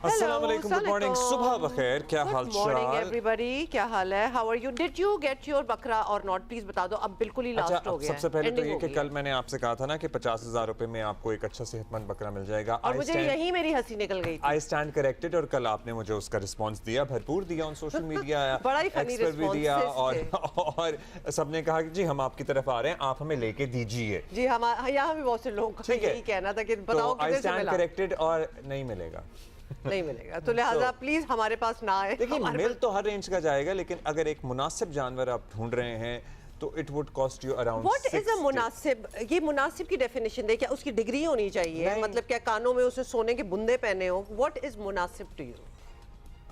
अस्सलाम वालेकुम, good morning, सुबह बखैर, क्या हाल चाल? गुड मॉर्निंग एवरीबॉडी, क्या हाल है? How are you? Did you get your bakra और नॉट? प्लीज बता दो, अब बिल्कुल ही लास्ट हो गया है। सबसे पहले तो ये कि कल है। मैंने आपसे कहा था ना कि 50,000 रुपए में आपको एक अच्छा सेहतमंद बकरा मिल जाएगा और मुझे यही मेरी हंसी निकल गई थी। I stand corrected. और कल आपने मुझे उसका रिस्पांस दिया, भरपूर दिया ऑन सोशल मीडिया बड़ा ही फनी भी दिया रिस्पांस और सबने कहा कि जी हम आपकी तरफ आ रहे हैं, आप हमें लेके दीजिए। जी, हम यहाँ भी बहुत से लोगों का यही कहना था कि बताओ किधर से मिला। करेक्टेड और नहीं मिलेगा। नहीं मिलेगा, तो लिहाजा प्लीज हमारे पास ना आए। देखिए, मिल तो हर रेंज का जाएगा, लेकिन अगर एक मुनासिब जानवर आप ढूंढ रहे हैं तो it would cost you around what is a मुनासिब? ये मुनासिब की डेफिनेशन दे, क्या उसकी डिग्री होनी चाहिए? मतलब क्या कानों में उसे सोने के बुंदे पहने हो? व्हाट इज मुनासिब टू यू?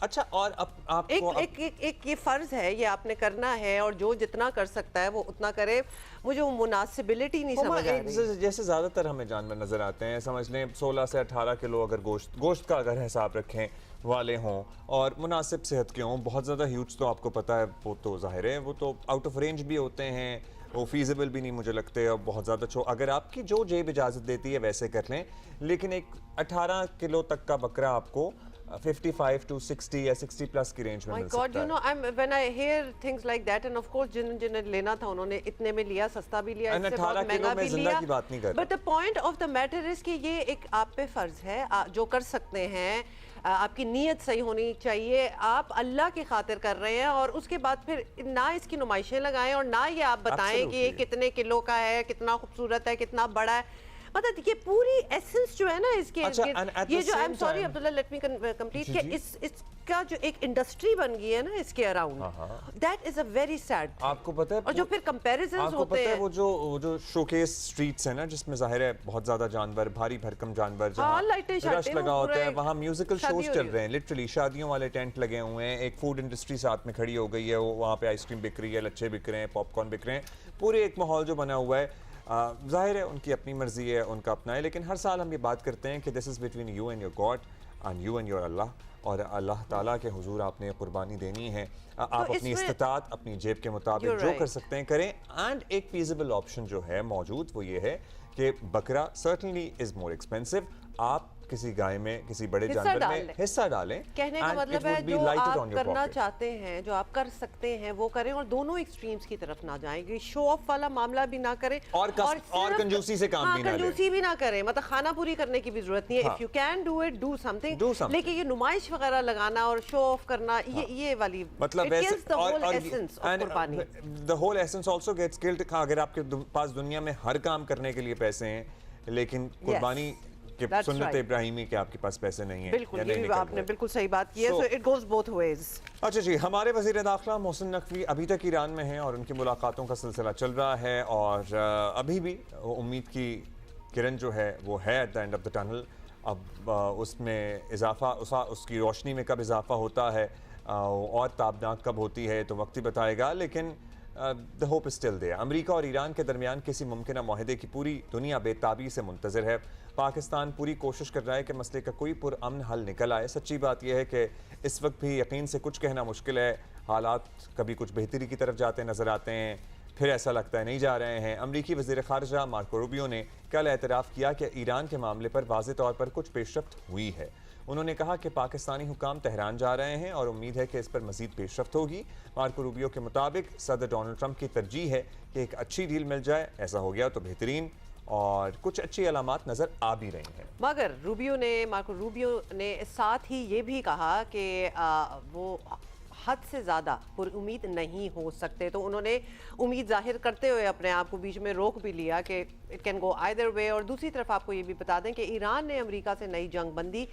अच्छा, और अब आपको एक ये फर्ज है, ये आपने करना है और जो जितना कर सकता है वो उतना करे। मुझे वो मुनासिबिलिटी नहीं समझ आ रही। जैसे ज्यादातर हमें जानवर नजर आते हैं, समझ लें 16 से 18 किलो अगर गोश्त का अगर हिसाब रखें वाले हों और मुनासिब सेहत के हों, बहुत ज़्यादा ह्यूज तो आपको पता है वो तो ज़ाहिर है, वो तो आउट ऑफ रेंज भी होते हैं, वो फीजिबल भी नहीं मुझे लगते। और बहुत ज़्यादा अगर आपकी जो जेब इजाज़त देती है वैसे कर लें, लेकिन एक 18 किलो तक का बकरा आपको 55 to 60 या 60 प्लस की रेंज में मिल सकता है। God, you know, when I hear things like that, and of course जिन्हें लेना था उन्होंने इतने में लिया, सस्ता भी लिया, इससे बहुत महंगा भी लिया। की बात नहीं कर रहा। But the point of the matter is कि ये एक आप पे फर्ज है जो कर सकते हैं। आपकी नीयत सही होनी चाहिए, आप अल्लाह की खातिर कर रहे हैं और उसके बाद फिर ना इसकी नुमाइशें लगाएं और ना ये आप बताएं कि ये कितने किलो का है, कितना खूबसूरत है, कितना बड़ा है। मतलब ये पूरी एसेंस जो है ना इसके ये जो I am sorry Abdullah, let me complete कि इसका जो एक इंडस्ट्री बन गई है ना इसके around, that is a very sad. आपको पता है, और जो फिर कंपैरिजंस होते हैं, वो जो शोकेस स्ट्रीट्स है ना, जिसमें जाहिर है बहुत ज्यादा जानवर, भारी भरकम जानवर, जहां रश लगा होता है, वहां म्यूजिकल शोज चल रहे हैं, लिटरली शादियों वाले टेंट लगे हुए हैं, एक फूड इंडस्ट्री साथ में खड़ी हो गई है, वहां पे आइसक्रीम बिक रही है, लच्छे बिक रहे हैं, पॉपकॉर्न बिक रहे हैं, पूरे एक माहौल जो बना हुआ है। जाहिर है उनकी अपनी मर्जी है, उनका अपना है, लेकिन हर साल हम ये बात करते हैं कि this is between you and your god and you and your Allah, और अल्लाह ताला के हुजूर आपने कुर्बानी देनी है। आप अपनी इस्तिताअत, अपनी जेब के मुताबिक जो कर सकते हैं करें। एंड एक फीजिबल ऑप्शन जो है मौजूद वो ये है कि बकरा सर्टनली इज़ मोर एक्सपेंसिव। आप किसी गाय में, किसी बड़े जानवर में हिस्सा डालें। कहने का मतलब है जो आप करना चाहते हैं, जो आप कर सकते हैं वो करें, और दोनों एक्सट्रीम्स की तरफ ना जाएंगे। शो ऑफ वाला मामला भी ना करें और कंजूसी से काम भी ना लें। कंजूसी भी ना करें, मतलब खाना पूरी करने की भी जरूरत नहीं है। If you can do it, do something. लेकिन ये नुमाइश वगैरह लगाना और शो ऑफ करना, ये वाली मतलब the whole essence also gets killed. अगर आपके पास दुनिया में हर काम करने के लिए पैसे हैं, लेकिन कुर्बानी कि सुन्नत इब्राहिमी के आपके पास पैसे नहीं है। बिल्कुल, ये आपने बिल्कुल सही बात की है। So it goes both ways. अच्छा जी, हमारे वज़ीर दाखिला मोहसिन नकवी अभी तक ईरान में हैं और उनकी मुलाकातों का सिलसिला चल रहा है, और अभी भी उम्मीद की किरण जो है वो है at the end of the tunnel. अब उसमें इजाफा, उसकी रोशनी में कब इजाफा होता है और ताबनाक कब होती है तो वक्त ही बताएगा, लेकिन the hope is still there. America और ईरान के दरमियान किसी मुमकिन माहिदे की पूरी दुनिया बेताबी से मुंतज़िर है। पाकिस्तान पूरी कोशिश कर रहा है कि मसले का कोई पुरअमन हल निकल आए। सच्ची बात यह है कि इस वक्त भी यकीन से कुछ कहना मुश्किल है। हालात कभी कुछ बेहतरी की तरफ जाते नज़र आते हैं, फिर ऐसा लगता है नहीं जा रहे हैं। अमरीकी वज़ीर ख़ारिजा मार्को रूबियो ने कल एतराफ़ किया कि ईरान के मामले पर वाज़ेह तौर पर कुछ पेशरफ्त हुई है। उन्होंने कहा कि पाकिस्तानी हुकाम तेहरान जा रहे हैं और उम्मीद है कि इस पर मज़ीद पेशरफ्त होगी। मार्को रूबियो के मुताबिक सदर डोनाल्ड ट्रंप की तरजीह है कि एक अच्छी डील मिल जाए, ऐसा हो गया तो बेहतरीन, और कुछ अच्छी अलामात नज़र आ भी रही हैं। मगर मार्को रूबियो ने साथ ही ये भी कहा कि वो हद से ज़्यादा पुरुम्मीद नहीं हो सकते। तो उन्होंने उम्मीद जाहिर करते हुए अपने आप को बीच में रोक भी लिया कि it can go either way. और दूसरी तरफ आपको ये भी बता दें कि ईरान ने अमेरिका से नई जंग बंदी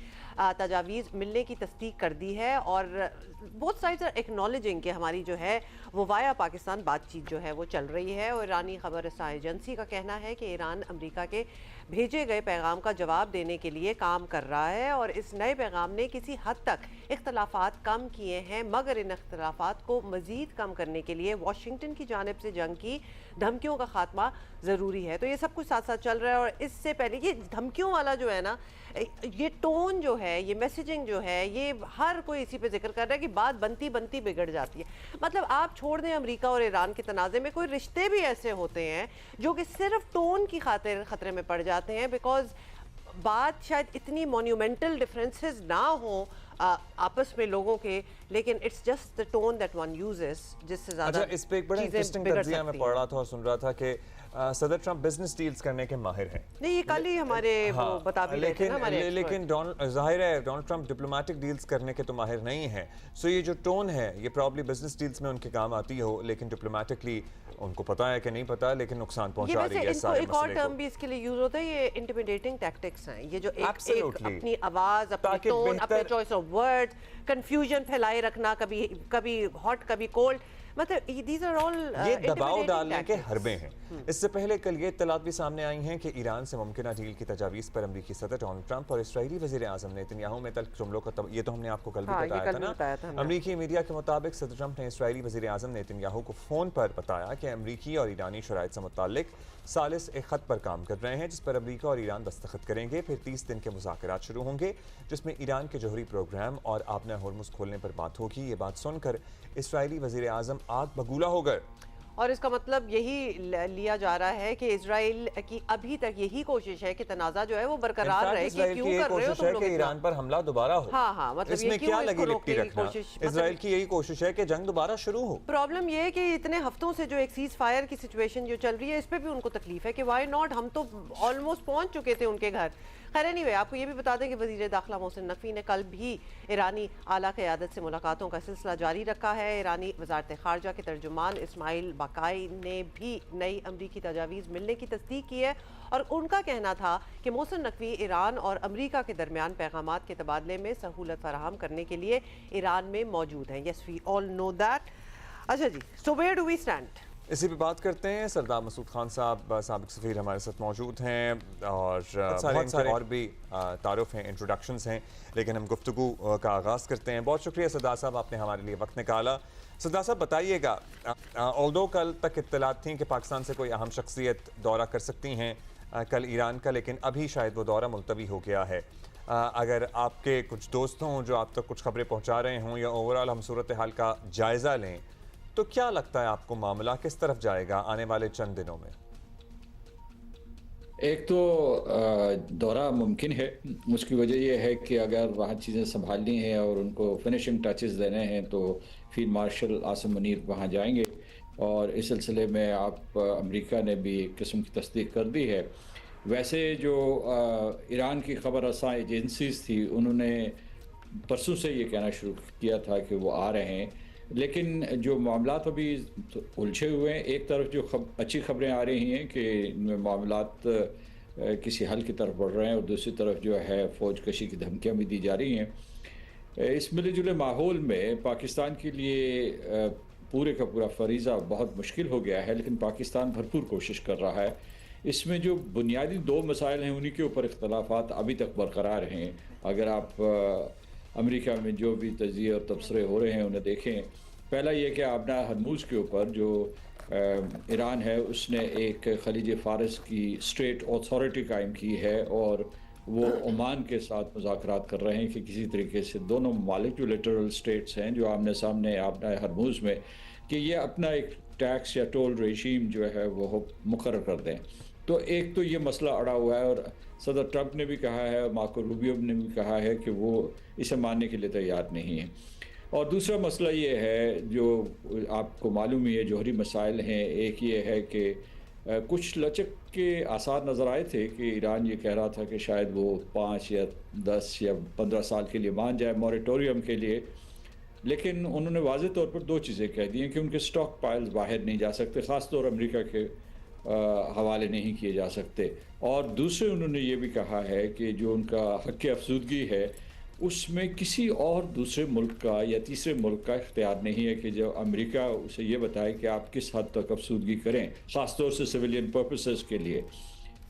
तजावीज़ मिलने की तस्दीक कर दी है, और बोथ साइड्स आर एक्नॉलेजिंग कि हमारी जो है वो वाया पाकिस्तान बातचीत जो है वो चल रही है। और ईरानी खबर रसाई एजेंसी का कहना है कि ईरान अमेरिका के भेजे गए पैगाम का जवाब देने के लिए काम कर रहा है, और इस नए पैगाम ने किसी हद तक इख्तलाफात कम किए हैं, मगर इन इख्तलाफात को मज़ीद कम करने के लिए वाशिंगटन की जानिब से जंग की धमकियों का खात्मा ज़रूरी है। तो ये सब कुछ साथ साथ चल रहा है। और इससे पहले ये धमकियों वाला जो है ना, ये टोन जो है, ये मैसेजिंग जो है, ये हर कोई इसी पे जिक्र कर रहा है कि बात बनती बनती बिगड़ जाती है। मतलब आप छोड़ दें अमेरिका और ईरान के तनाज़े में, कोई रिश्ते भी ऐसे होते हैं जो कि सिर्फ टोन की खातिर ख़तरे में पड़ जाते हैं, बिकॉज बात शायद इतनी मोन्यूमेंटल डिफरेंसेस ना हो आपस में लोगों के, लेकिन it's just the tone that one uses जिससे ज्यादा अच्छा, इस पे एक बड़ा चीजें इंटरेस्टिंग बिगड़ तज्जिया मैं सकती पढ़ हैं। रहा था और सुन रहा था कि सदर ट्रंप बिजनेस डील्स करने के माहिर हैं। नहीं, ये कल ही हमारे वो बता भी रहे थे ना हमारे expert। लेकिन जाहिर है डोनाल्ड ट्रंप डिप्लोमेटिक डील्स करने के तो माहिर नहीं है। सो ये जो टोन है ये प्रॉब्ली बिजनेस डील्स में उनके काम आती हो, लेकिन डिप्लोमेटिकली उनको पता है कि नहीं पता, लेकिन नुकसान ये पहुंचा वैसे रही है इनको सारे एक और मसले टर्म को। भी इसके लिए यूज होता है, ये इंटिमिडेटिंग टैक्टिक्स हैं। ये जो एक Absolutely. अपनी आवाज, अपनी ताकि टोन, अपने बेहतर- चॉइस ऑफ वर्ड्स, कंफ्यूजन फैलाए रखना, कभी कभी हॉट कभी कोल्ड, मतलब दीज आर ऑल ये दबाव डालने के हरबे हैं। इससे पहले कल ये इत्तलात भी सामने आई हैं कि ईरान से मुमकिन डील की तजावीज़ पर अमरीकी सदर डोनाल्ड ट्रंप और इसराइली वज़ीर आज़म नेतन्याहू में तल्ख जुमलों का ये तो हमने आपको कल भी हाँ, ये बताया कल था भी ना। बताया था हमने। अमरीकी मीडिया के मुताबिक सदर ट्रंप ने इसराइली वज़ीर आज़म नेतन्याहू को फ़ोन पर बताया कि अमरीकी और ईरानी शराइत से मुताल्लिक सालिस एक ख़त पर काम कर रहे हैं जिस पर अमरीका और ईरान दस्तखत करेंगे। फिर 30 दिन के मुज़ाकरात शुरू होंगे जिसमें ईरान के जौहरी प्रोग्राम और आबना होर्मुज़ खोलने पर बात होगी। ये बात सुनकर इसराइली वज़ीर आज़म आग बगूला हो गए। और इसका मतलब यही लिया जा रहा है कि इजराइल की अभी तक यही कोशिश है कि तनाज़ा जो है वो बरकरार रहे, कि इजराइल क्यों की यही कर रहे हो कोशिश तुम है लोग कि इतना। ईरान पर हमला दोबारा हो। हाँ हाँ, मतलब इसमें ये क्या क्यों लगी इसको लिपटी रोकने की रखना। कोशिश, इजराइल की यही कोशिश है कि जंग दोबारा शुरू हो। प्रॉब्लम ये है कि इतने हफ्तों से जो एक सीज फायर की सिचुएशन जो चल रही है, इस पे भी उनको तकलीफ है कि वाई नॉट, हम तो ऑलमोस्ट पहुंच चुके थे उनके घर। खैर एनीवे, आपको ये भी बता दें कि वज़ीर दाखिला मोहसिन नकवी ने कल भी ईरानी आला क़यादत से मुलाकातों का सिलसिला जारी रखा है। ईरानी वज़ारत ख़ारजा के तर्जुमान इस्माइल बाकाई ने भी नई अमरीकी तजावीज़ मिलने की तस्दीक की है और उनका कहना था कि मोहसिन नकवी ईरान और अमरीका के दरमियान पैगामात के तबादले में सहूलत फराहम करने के लिए ईरान में मौजूद हैं। Yes, we all know that. अच्छा जी, so where do we stand? इसी पे बात करते हैं। सरदार मसूद खान साहब साबिक सफ़ीर हमारे साथ मौजूद हैं और बहुत सारे और भी तारुफ हैं, इंट्रोडक्शंस हैं, लेकिन हम गुफ्तगू का आगाज़ करते हैं। बहुत शुक्रिया सरदार साहब, आपने हमारे लिए वक्त निकाला। सरदार साहब बताइएगा, ऑल्दो कल तक इत्तलात थी कि पाकिस्तान से कोई अहम शख्सियत दौरा कर सकती हैं कल ईरान का, लेकिन अभी शायद वो दौरा मुलतवी हो गया है। अगर आपके कुछ दोस्त हों जो आप तक कुछ खबरें पहुँचा रहे हों या ओवरऑल हम सूरत हाल का जायज़ा लें, तो क्या लगता है आपको मामला किस तरफ जाएगा आने वाले चंद दिनों में? एक तो दौरा मुमकिन है। उसकी वजह यह है कि अगर वहाँ चीज़ें संभालनी हैं और उनको फिनिशिंग टचेस देने हैं तो फील्ड मार्शल आसिम मुनीर वहाँ जाएंगे और इस सिलसिले में आप अमेरिका ने भी एक किस्म की तस्दीक कर दी है। वैसे जो ईरान की खबर रसां एजेंसीज थी उन्होंने परसों से ये कहना शुरू किया था कि वो आ रहे हैं, लेकिन जो मामलात अभी उलझे हुए हैं। एक तरफ जो अच्छी खबरें आ रही हैं कि इनमें मामलात किसी हल की तरफ बढ़ रहे हैं और दूसरी तरफ जो है फ़ौज कशी की धमकियां भी दी जा रही हैं। इस मिले जुले माहौल में पाकिस्तान के लिए पूरे का पूरा फरीज़ा बहुत मुश्किल हो गया है, लेकिन पाकिस्तान भरपूर कोशिश कर रहा है। इसमें जो बुनियादी दो मसाइल हैं उन्हीं के ऊपर इख्तलाफात अभी तक बरकरार हैं। अगर आप अमेरिका में जो भी तजिए और तबसरे हो रहे हैं उन्हें देखें, पहला ये कि आबना हरमुज़ के ऊपर जो ईरान है उसने एक खलीज फ़ारस की स्टेट अथॉरिटी कायम की है और वो ओमान के साथ मुज़ाकरात कर रहे हैं कि किसी तरीके से दोनों ममालिक जो लिटरल स्टेट्स हैं जो आमने सामने आबना हरमुज़ में, कि ये अपना एक टैक्स या टोल रेजीम जो है वो मुकर्रर कर दें। तो एक तो ये मसला अड़ा हुआ है और सदर ट्रंप ने भी कहा है और मार्को रूबियो ने भी कहा है कि वो इसे मानने के लिए तैयार नहीं है। और दूसरा मसला ये है जो आपको मालूम ही है, जौहरी मसाइल हैं। एक ये है कि कुछ लचक के आसार नज़र आए थे कि ईरान ये कह रहा था कि शायद वो 5 या 10 या 15 साल के लिए मान जाए मॉरेटोरियम के लिए, लेकिन उन्होंने वाज़ेह तौर पर दो चीज़ें कह दी हैं कि उनके स्टॉक पाइल्स बाहर नहीं जा सकते, ख़ास तौर अमेरिका के हवाले नहीं किए जा सकते। और दूसरे उन्होंने ये भी कहा है कि जो उनका हक़ अफसूदगी है उसमें किसी और दूसरे मुल्क का या तीसरे मुल्क का इख्तियार नहीं है कि जो अमेरिका उसे ये बताए कि आप किस हद तक अफसूदगी करें, ख़ास तौर से सिविलियन पर्पसेस के लिए।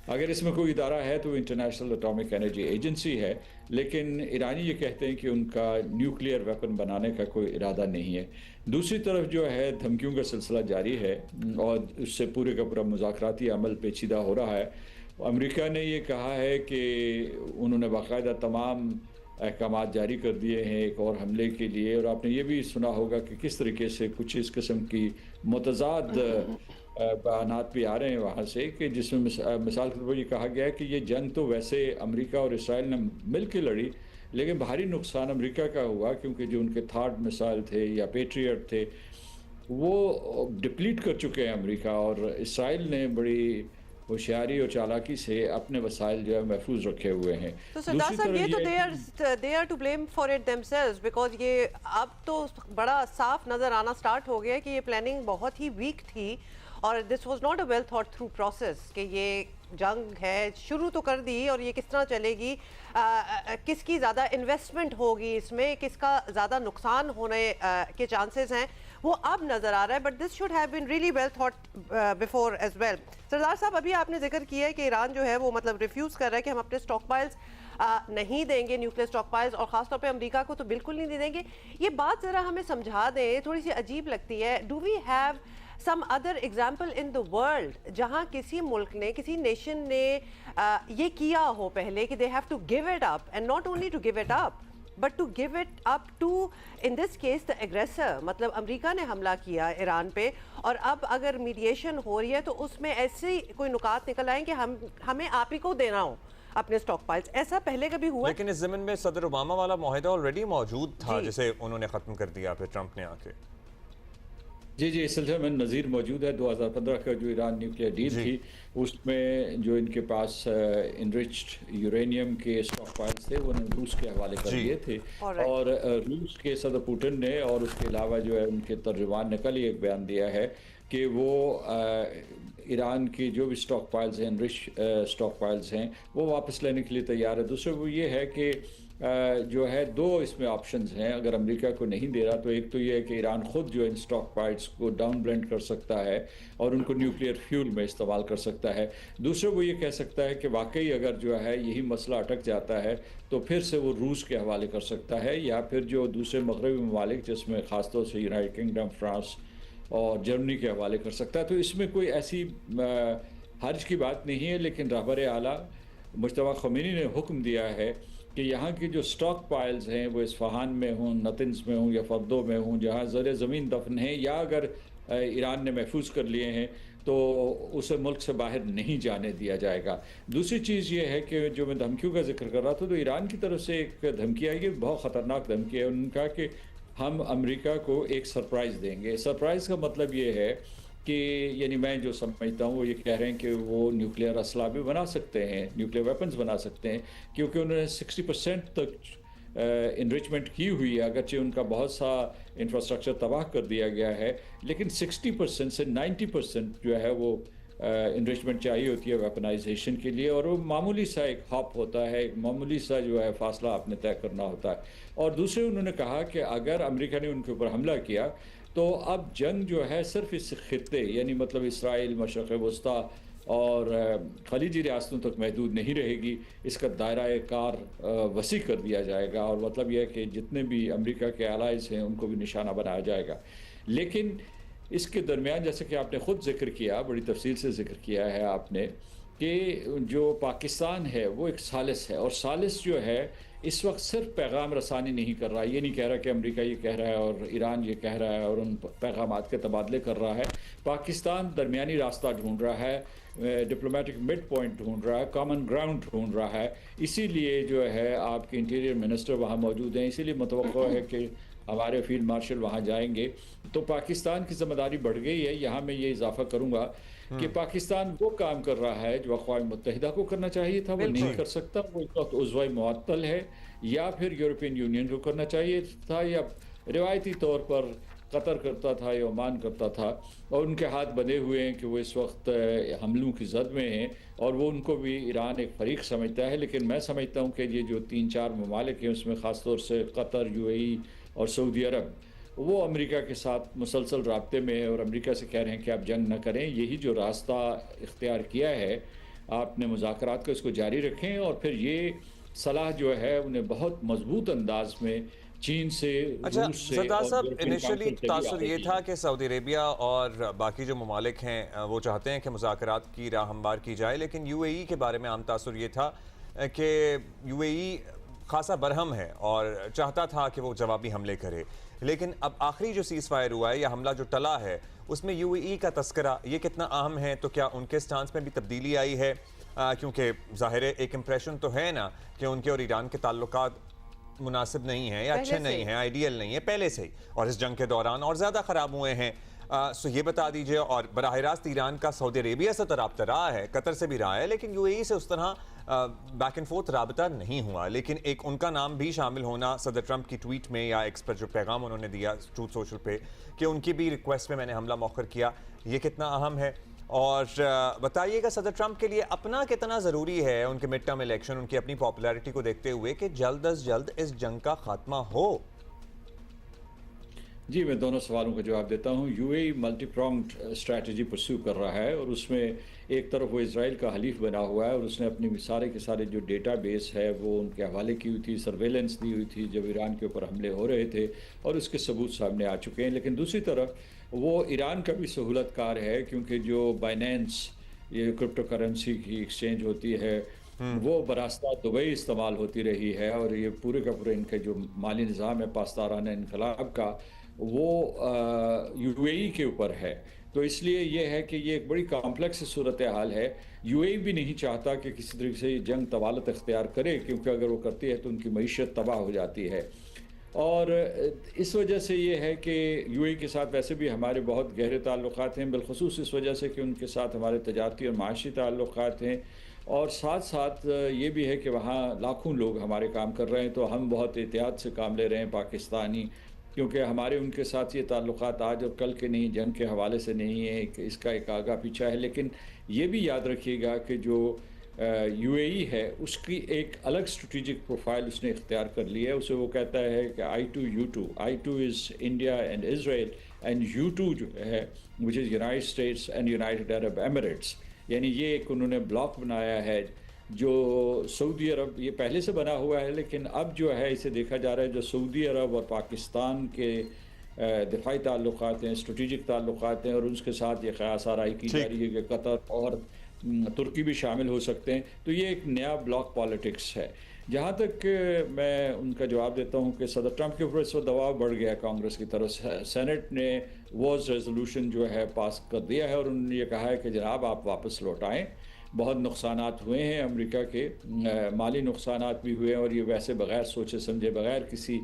अगर इसमें कोई इदारा है तो इंटरनेशनल एटॉमिक एनर्जी एजेंसी है, लेकिन ईरानी ये कहते हैं कि उनका न्यूक्लियर वेपन बनाने का कोई इरादा नहीं है। दूसरी तरफ जो है धमकियों का सिलसिला जारी है और उससे पूरे का पूरा मुज़ाकराती अमल पेचीदा हो रहा है। अमेरिका ने ये कहा है कि उन्होंने बाकायदा तमाम अहकाम जारी कर दिए हैं एक और हमले के लिए, और आपने ये भी सुना होगा कि किस तरीके से कुछ इस किस्म की मुतज़ाद बयानात भी आ रहे हैं वहाँ से कि जिसमें मिसाल के तौर पर ये कहा गया है कि ये जंग तो वैसे अमेरिका और इसराइल ने मिल के लड़ी, लेकिन भारी नुकसान अमेरिका का हुआ क्योंकि जो उनके थार्ड मिसाइल थे या पेट्रियट थे वो डिप्लीट कर चुके हैं अमेरिका, और इसराइल ने बड़ी होशियारी और चालाकी से अपने वसाइल जो है महफूज रखे हुए हैं। तो सरदार साहब ये तो they are to blame for it themselves, because ये अब तो बड़ा साफ नजर आना स्टार्ट हो गया कि ये प्लानिंग बहुत ही वीक थी और this was not a well thought through process कि ये जंग है शुरू तो कर दी और ये किस तरह चलेगी, किसकी ज़्यादा इन्वेस्टमेंट होगी इसमें, किसका ज़्यादा नुकसान होने के चांसेस हैं, वो अब नज़र आ रहा है। But this should have been really well thought before as well. सरदार साहब अभी आपने जिक्र किया है कि ईरान जो है वो मतलब रिफ्यूज़ कर रहा है कि हम अपने स्टॉक पाइल्स नहीं देंगे, न्यूक्लियर स्टॉक पाइल्स, और ख़ासतौर पे अमेरिका को तो बिल्कुल नहीं देंगे। ये बात ज़रा हमें समझा दें, थोड़ी सी अजीब लगती है। Do we have some other example in the world जहाँ किसी मुल्क ने, किसी नेशन ने ये किया हो पहले कि they have to give it up, and not only to give it up but to give it up to in this case the aggressor, मतलब अमेरिका ने हमला किया ईरान पे और अब अगर मीडिएशन हो रही है तो उसमें ऐसे कोई नुकात निकल आए कि हमें आप ही को देना हो अपने स्टॉक पाइल्स। ऐसा पहले कभी हुआ? लेकिन इस ज़मीन में सदर ओबामा वाला मुआहिदा ऑलरेडी मौजूद था जिसे उन्होंने ख़त्म कर दिया फिर ट्रंप ने आके। जी जी, इस सिलसिले में नज़ीर मौजूद है। 2015 का जो ईरान न्यूक्लियर डील थी उसमें जो इनके पास इनरिच्ड यूरेनियम के स्टॉक पाइल्स थे वो रूस के हवाले कर दिए थे, और रूस के सदर पुतिन ने और उसके अलावा जो है उनके तर्जुमान ने कल ही एक बयान दिया है कि वो ईरान की जो भी स्टॉक पाइल्स हैं, इनरिच स्टॉक पाइल्स हैं, वो वापस लेने के लिए तैयार है। दूसरा वो ये है कि जो है दो इसमें ऑप्शंस हैं अगर अमेरिका को नहीं दे रहा, तो एक तो ये है कि ईरान खुद जो इन स्टॉक पाइल्स को डाउन ब्लेंड कर सकता है और उनको न्यूक्लियर फ्यूल में इस्तेमाल कर सकता है। दूसरा वो ये कह सकता है कि वाकई अगर जो है यही मसला अटक जाता है तो फिर से वो रूस के हवाले कर सकता है, या फिर जो दूसरे मगरबी ममालिक जिसमें ख़ासतौर से यूनाइटेड किंगडम, फ्रांस और जर्मनी के हवाले कर सकता है। तो इसमें कोई ऐसी हर्ज की बात नहीं है, लेकिन रहबर आला मुश्तबा ख़मीनी ने हुक्म दिया है कि यहाँ की जो स्टॉक पाइल्स हैं वो इस्फहान में हों, नतन्स में हों या फर्दों में हों, जहाँ ज़र ज़मीन दफन है, या अगर ईरान ने महफूज कर लिए हैं तो उसे मुल्क से बाहर नहीं जाने दिया जाएगा। दूसरी चीज़ ये है कि जो मैं धमकियों का जिक्र कर रहा था, तो ईरान की तरफ से एक धमकी आई, बहुत ख़तरनाक धमकी है। उन्होंने कहा कि हम अमेरिका को एक सरप्राइज़ देंगे। सरप्राइज़ का मतलब ये है कि यानी मैं जो समझता हूँ वो ये कह रहे हैं कि वो न्यूक्लियर असला भी बना सकते हैं, न्यूक्लियर वेपन्स बना सकते हैं, क्योंकि उन्होंने 60% तक इनरिचमेंट की हुई है। अगरचे उनका बहुत सा इंफ्रास्ट्रक्चर तबाह कर दिया गया है, लेकिन 60% से 90% जो है वो इनरिचमेंट चाहिए होती है वेपनाइजेशन के लिए, और वो मामूली सा एक हॉप होता है, एक मामूली सा जो है फासला आपने तय करना होता है। और दूसरे उन्होंने कहा कि अगर अमेरिका ने उनके ऊपर हमला किया तो अब जंग जो है सिर्फ इस खित्ते यानी मतलब इसराइल, मशरक़ वस्ता और खलीजी रियासतों तक महदूद नहीं रहेगी, इसका दायरा कार वसी कर दिया जाएगा, और मतलब यह है कि जितने भी अमेरिका के एलाइज हैं उनको भी निशाना बनाया जाएगा। लेकिन इसके दरमियान जैसे कि आपने ख़ुद जिक्र किया, बड़ी तफसील से जिक्र किया है आपने, कि जो पाकिस्तान है वो एक सालिस है, और सालिस जो है इस वक्त सिर्फ पैगाम रसानी नहीं कर रहा है। ये नहीं कह रहा कि अमेरिका ये कह रहा है और ईरान ये कह रहा है और उन पैगामात के तबादले कर रहा है। पाकिस्तान दरमियानी रास्ता ढूंढ रहा है, डिप्लोमेटिक मिड पॉइंट ढूंढ रहा है, कॉमन ग्राउंड ढूंढ रहा है। इसीलिए जो है आपके इंटीरियर मिनिस्टर वहाँ मौजूद हैं, इसीलिए मुतवक्को है कि हमारे फील्ड मार्शल वहाँ जाएंगे। तो पाकिस्तान की जिम्मेदारी बढ़ गई है। यहाँ मैं ये इजाफा करूँगा कि पाकिस्तान वो काम कर रहा है जो अक़वाम मुत्तहिदा को करना चाहिए था, वो नहीं कर सकता। वो इस वक्त उज़्वा मुअत्तल है, या फिर यूरोपियन यूनियन को करना चाहिए था, या रिवायती तौर पर कतर करता था या ओमान करता था, और उनके हाथ बंधे हुए हैं कि वो इस वक्त हमलों की जद में हैं, और वो उनको भी ईरान एक फरीक समझता है। लेकिन मैं समझता हूँ कि ये जो 3-4 ममालिक हैं उसमें ख़ास तौर से कतर, UAE और सऊदी अरब, वो अमेरिका के साथ मुसलसल राब्ते में है और अमेरिका से कह रहे हैं कि आप जंग न करें। यही जो रास्ता इख्तियार किया है आपने मुज़ाकरात को, इसको जारी रखें, और फिर ये सलाह जो है उन्हें बहुत मजबूत अंदाज में चीन से, अच्छा रूस से, सरदार साहब, यूरोपियन इनिशियली काउंसिल से भी तासुर आ ये रही था है। कि सऊदी अरेबिया और बाकी जो ममालिक हैं वो चाहते हैं कि मुज़ाकरात की राह हमवार की जाए, लेकिन UAE के बारे में आम तासुर ये था कि UAE खासा बरहम है और चाहता था कि वो जवाबी हमले करे। लेकिन अब आखिरी जो सीज़ फायर हुआ है या हमला जो टला है उसमें यूएई का तस्करा ये कितना अहम है, तो क्या उनके स्टांस में भी तब्दीली आई है? क्योंकि ज़ाहिर है एक इम्प्रेशन तो है ना कि उनके और ईरान के ताल्लुकात मुनासिब नहीं है या अच्छे नहीं है, आइडियल नहीं है पहले से ही, और इस जंग के दौरान और ज़्यादा ख़राब हुए हैं। सो ये बता दीजिए, और बराह रास्त ईरान का सऊदी अरेबिया से तो रब्ता रहा है, कतर से भी रहा है, लेकिन यूएई से उस तरह बैक एंड फोर्थ रब्ता नहीं हुआ। लेकिन एक उनका नाम भी शामिल होना सदर ट्रंप की ट्वीट में या एक्स पर जो पैगाम उन्होंने दिया ट्रूथ सोशल पे कि उनकी भी रिक्वेस्ट में मैंने हमला मौखर किया, ये कितना अहम है? और बताइएगा सदर ट्रंप के लिए अपना कितना ज़रूरी है उनके मिड टर्म इलेक्शन, उनकी अपनी पॉपुलैरिटी को देखते हुए कि जल्द अज जल्द इस जंग का खात्मा हो? जी, मैं दोनों सवालों का जवाब देता हूँ। UAE multi pronged strategy pursue कर रहा है और उसमें एक तरफ वो इजराइल का हलीफ बना हुआ है और उसने अपनी सारे के सारे जो डेटा बेस है वो उनके हवाले की हुई थी, सर्वेलेंस दी हुई थी जब ईरान के ऊपर हमले हो रहे थे, और उसके सबूत सामने आ चुके हैं। लेकिन दूसरी तरफ वो ईरान का भी सहूलतकार है, क्योंकि जो बाइनेंस ये क्रिप्टो करेंसी की एक्सचेंज होती है वो बरास्ता दुबई इस्तेमाल होती रही है, और ये पूरे का पूरे इनके जो माली निज़ाम है पासदाराना इनकलाब का वो यूएई के ऊपर है। तो इसलिए ये है कि ये एक बड़ी कॉम्प्लेक्स सूरत हाल है। यूएई भी नहीं चाहता कि किसी तरीके से ये जंग तवालत इख्तियार करे, क्योंकि अगर वो करती है तो उनकी मईशत तबाह हो जाती है। और इस वजह से ये है कि यूएई के साथ वैसे भी हमारे बहुत गहरे ताल्लुकात हैं, बिलखुसूस इस वजह से कि उनके साथ हमारे तजारती और माशी ताल्लुकात हैं, और साथ साथ ये भी है कि वहाँ लाखों लोग हमारे काम कर रहे हैं, तो हम बहुत एहतियात से काम ले रहे हैं पाकिस्तानी, क्योंकि हमारे उनके साथ ये ताल्लुकात आज और कल के नहीं, जंग के हवाले से नहीं है, इसका एक आगा पीछा है। लेकिन ये भी याद रखिएगा कि जो यूएई है उसकी एक अलग स्ट्रेटेजिक प्रोफाइल उसने इख्तियार कर ली है। उसे वो कहता है कि I2U2, I2 is India and Israel, and U2 जो है which is United states and United Arab Emirates, यानी ये एक उन्होंने ब्लॉक बनाया है जो सऊदी अरब, ये पहले से बना हुआ है लेकिन अब जो है इसे देखा जा रहा है जो सऊदी अरब और पाकिस्तान के दिफाई ताल्लुकात हैं, स्ट्रेटेजिक ताल्लुकात हैं, और उसके साथ ये क़यास आराई की जा रही है कि कतर और तुर्की भी शामिल हो सकते हैं। तो ये एक नया ब्लॉक पॉलिटिक्स है। जहाँ तक मैं उनका जवाब देता हूँ कि सदर ट्रंप के ऊपर इस वक्त दबाव बढ़ गया कांग्रेस की तरफ से। सेनेट ने वॉज रेजोल्यूशन जो है पास कर दिया है और उन्होंने ये कहा है कि जनाब आप वापस लौट आएँ। बहुत नुकसानात हुए हैं, अमेरिका के माली नुकसानात भी हुए हैं, और ये वैसे बग़ैर सोचे समझे, बग़ैर किसी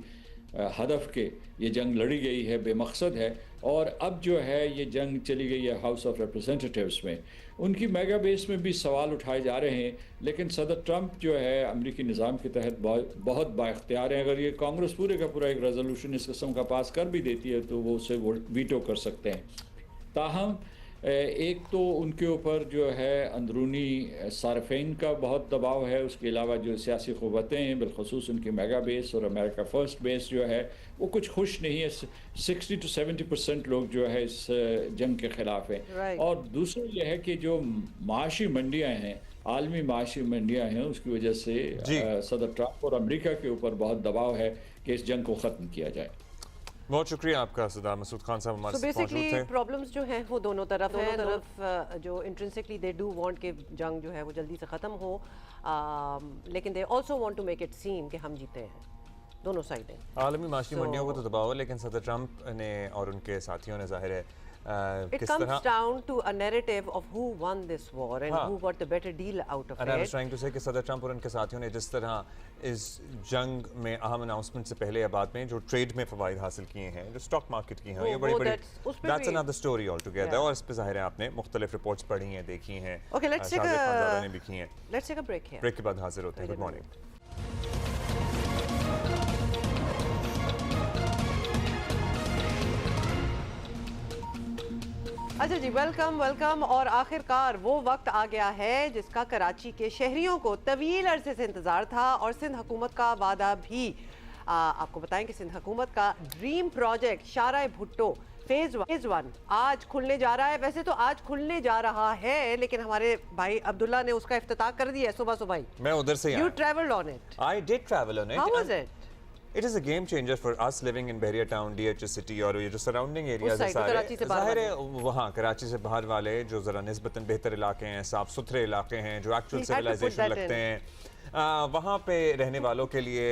हदफ के ये जंग लड़ी गई है, बेमकसद है। और अब जो है ये जंग चली गई है हाउस ऑफ रिप्रेजेंटेटिव्स में, उनकी मेगा बेस में भी सवाल उठाए जा रहे हैं। लेकिन सदर ट्रंप जो है अमरीकी निज़ाम के तहत बहुत बाइख्तियार हैं। अगर ये कांग्रेस पूरे का पूरा एक रेजोल्यूशन इस किस्म का पास कर भी देती है तो वो उसे वीटो कर सकते हैं। ताहम एक तो उनके ऊपर जो है अंदरूनी सार्फिन का बहुत दबाव है, उसके अलावा जो सियासी क़ुव्वतें हैं बिलखुसूस उनकी मेगा बेस और अमेरिका फ़र्स्ट बेस जो है वो कुछ खुश नहीं है। 60 to 70% लोग जो है इस जंग के ख़िलाफ़ हैं। और दूसरा ये है कि जो माशी मंडियाँ हैं, आलमी माशी मंडियाँ हैं, उसकी वजह से सदर ट्रंप और अमेरिका के ऊपर बहुत दबाव है कि इस जंग को ख़त्म किया जाए। बहुत शुक्रिया आपका सदा मसूद खान साहब हमारे साथ मौजूद थे। प्रॉब्लम्स जो हैं वो दोनों तरफ जो इंट्रिंसिकली दे डू वांट कि जंग जो है वो जल्दी से ख़त्म हो, लेकिन they also want to make it seem कि हम जीते हैं, दोनों साइडें। आलमी माशी मंडियों को तो दबाव है, लेकिन सदर ट्रंप ने और उनके साथियों ने जाहिर है It comes down to a narrative of who won this war and who got the better deal out of it. And I was trying to say कि सदर ट्रंप और उनके साथियों ने जिस तरह इस जंग में अहम अनाउंसमेंट से पहले या बाद में जो ट्रेड में फ़वाइद हासिल किए हैं, जो स्टॉक मार्केट की हैं, ये बड़ी that's another story altogether। और इस पे ज़ाहिर है आपने मुख्तलिफ रिपोर्ट्स पढ़ी हैं, देखी हैं, शाहज़ाद खानज़ादा ने भी की हैं। Let's take a break here। Break के बाद हाजिर होते हैं। Good morning. अच्छा जी, वेलकम। और आखिरकार वो वक्त आ गया है जिसका कराची के शहरियों को तवील अरसे से इंतज़ार था, और सिंध हुकूमत का वादा भी। आपको बताएं कि सिंध हुकूमत का ड्रीम प्रोजेक्ट शाहराह भुट्टो फेज़ 1 आज खुलने जा रहा है। वैसे तो आज खुलने जा रहा है, लेकिन हमारे भाई अब्दुल्ला ने उसका इफ्तिताह कर दिया है सुबह ही। मैं उधर से You traveled on it। I did travel on it। How was it? It is a game changer for us living in Bahria Town, DHS City, और ये जो सराउंडिंग एरियाज है सारे, ज़ाहिर है वहाँ कराची से बाहर वाले जो ज़रा निस्बतन बेहतर इलाके हैं, साफ सुथरे इलाके हैं, जो एक्चुअल सिविलाइजेशन लगते हैं, वहाँ पे रहने वालों के लिए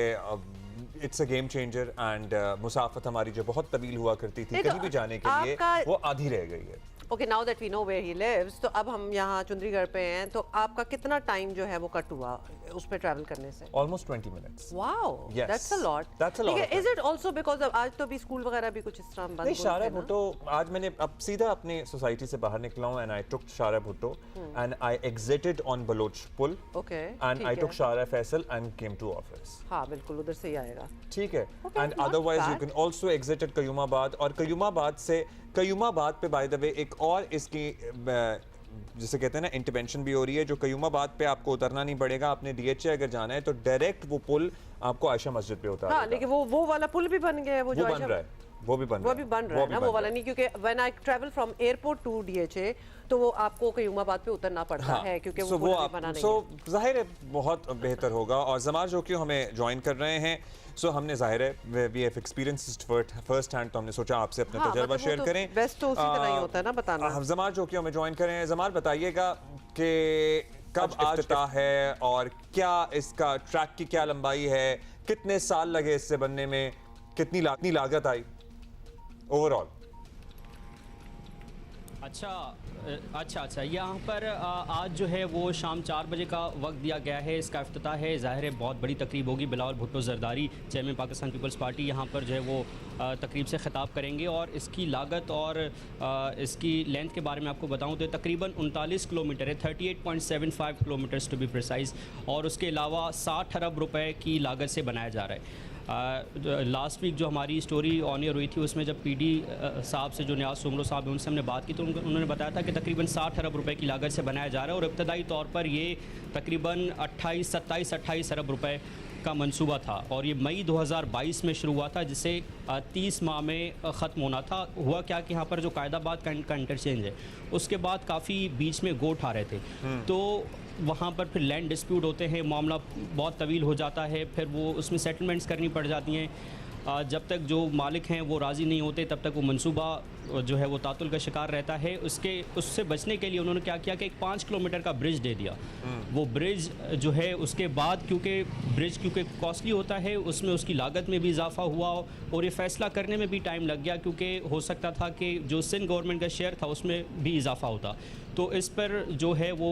it's a game changer and मुसाफत हमारी जो बहुत तवील हुआ करती थी नहीं तो कहीं भी जाने के लिए आपका- वो आधी रह गई है। Okay, now that we know where he lives, तो अब हम यहाँ चुंदरीगढ़ पे हैं, तो आपका कितना टाइम जो है वो कट हुआ उस पे ट्रैवल करने से? Almost 20 minutes. Wow, Yes, that's a lot. that's a lot of is it also because आज तो भी स्कूल वगैरह भी कुछ इस तरह बंद नहीं, हो शारा गए ना? भुट्टो आज मैंने अब सीधा अपने सोसाइटी से बाहर निकला हूँ एंड आई टुक शारा Bhutto and I exited on Baloch पुल ओके, एंड ठीक आई टुक है। शारा Faisal and came to office. हाँ बिल्कुल, उधर से ही आएगा। ठीक है, Okay, and not otherwise you bad. Can also exit at Qayyumabad, और कयूमाबाद से कयूमाबाद पे बाय द वे एक और इसकी जिसे कहते हैं ना इंटरवेंशन भी हो रही है, जो कयूमाबाद पे आपको उतरना नहीं पड़ेगा, आपने डीएचए अगर जाना है तो डायरेक्ट वो पुल आपको आयशा मस्जिद पे उतारेगा। हाँ, लेकिन वो वाला पुल भी बन गया है, वो वो जो बन आयशा- रहा है, वो भी बन वो रहा अभी है, बन रहा है ना, वो वाला है। नहीं, क्योंकि when I travel from airport to DHA तो वो आपको कयूमाबाद पे उतरना पड़ता है, क्योंकि वो सो पुल वो अभी बना नहीं सो है। जाहिर है बहुत बेहतर होगा। और जमार जो कि हमें ज्वाइन कर रहे हैं, सो हमने जाहिर है we have experienced first hand, तो हमने सोचा आपसे अपना हाँ, तजुर्बा मतलब वो शेयर तो करें। best तो उसी तरह ही होता है ना बताना। जमार जो कि हमें ज्वाइन कर रहे हैं, जमार बताइएगा कि कब इफ्तिताह है और क्या इसका ट्रैक की क्या लंबाई है, कितने साल लगे इससे बनने में, कितनी लागत आई ओवरऑल? अच्छा, यहाँ पर आज जो है वो शाम 4 बजे का वक्त दिया गया है। इसका इफ्तिताह है, ज़ाहिर है बहुत बड़ी तकरीब होगी। बिलावल भुट्टो जरदारी चेयरमैन पाकिस्तान पीपल्स पार्टी यहाँ पर जो है वो तकरीब से ख़िताब करेंगे। और इसकी लागत और इसकी लेंथ के बारे में आपको बताऊँ तो तकरीबन 39 किलोमीटर है, 38.75 किलोमीटर्स टू बी प्रिसाइज। और उसके अलावा 60 अरब रुपए की लागत से बनाया जा रहा है। लास्ट वीक जो हमारी स्टोरी ऑन एयर हुई थी उसमें जब पीडी साहब से, जो न्याज सुमरो साहब हैं, उनसे हमने बात की तो उन्होंने बताया था कि तकरीबन 60 अरब रुपए की लागत से बनाया जा रहा है। और इब्तदाई तौर पर ये तकरीबन 27-28 अरब रुपए का मंसूबा था और ये मई 2022 में शुरू हुआ था, जिसे 30 माह में ख़त्म होना था। हुआ क्या कि यहाँ पर जो कायदाबाद का इंटरचेंज है उसके बाद काफ़ी बीच में गोट आ रहे थे, तो वहाँ पर फिर लैंड डिस्प्यूट होते हैं, मामला बहुत तवील हो जाता है, फिर वो उसमें सेटलमेंट्स करनी पड़ जाती हैं। जब तक जो मालिक हैं वो राज़ी नहीं होते तब तक वो मंसूबा जो है वो तातुल का शिकार रहता है। उससे बचने के लिए उन्होंने क्या किया कि एक 5 किलोमीटर का ब्रिज दे दिया। वो ब्रिज जो है उसके बाद क्योंकि कॉस्टली होता है, उसमें उसकी लागत में भी इजाफा हुआ और ये फ़ैसला करने में भी टाइम लग गया, क्योंकि हो सकता था कि जो सिंध गवर्नमेंट का शेयर था उसमें भी इजाफा होता। तो इस पर जो है वो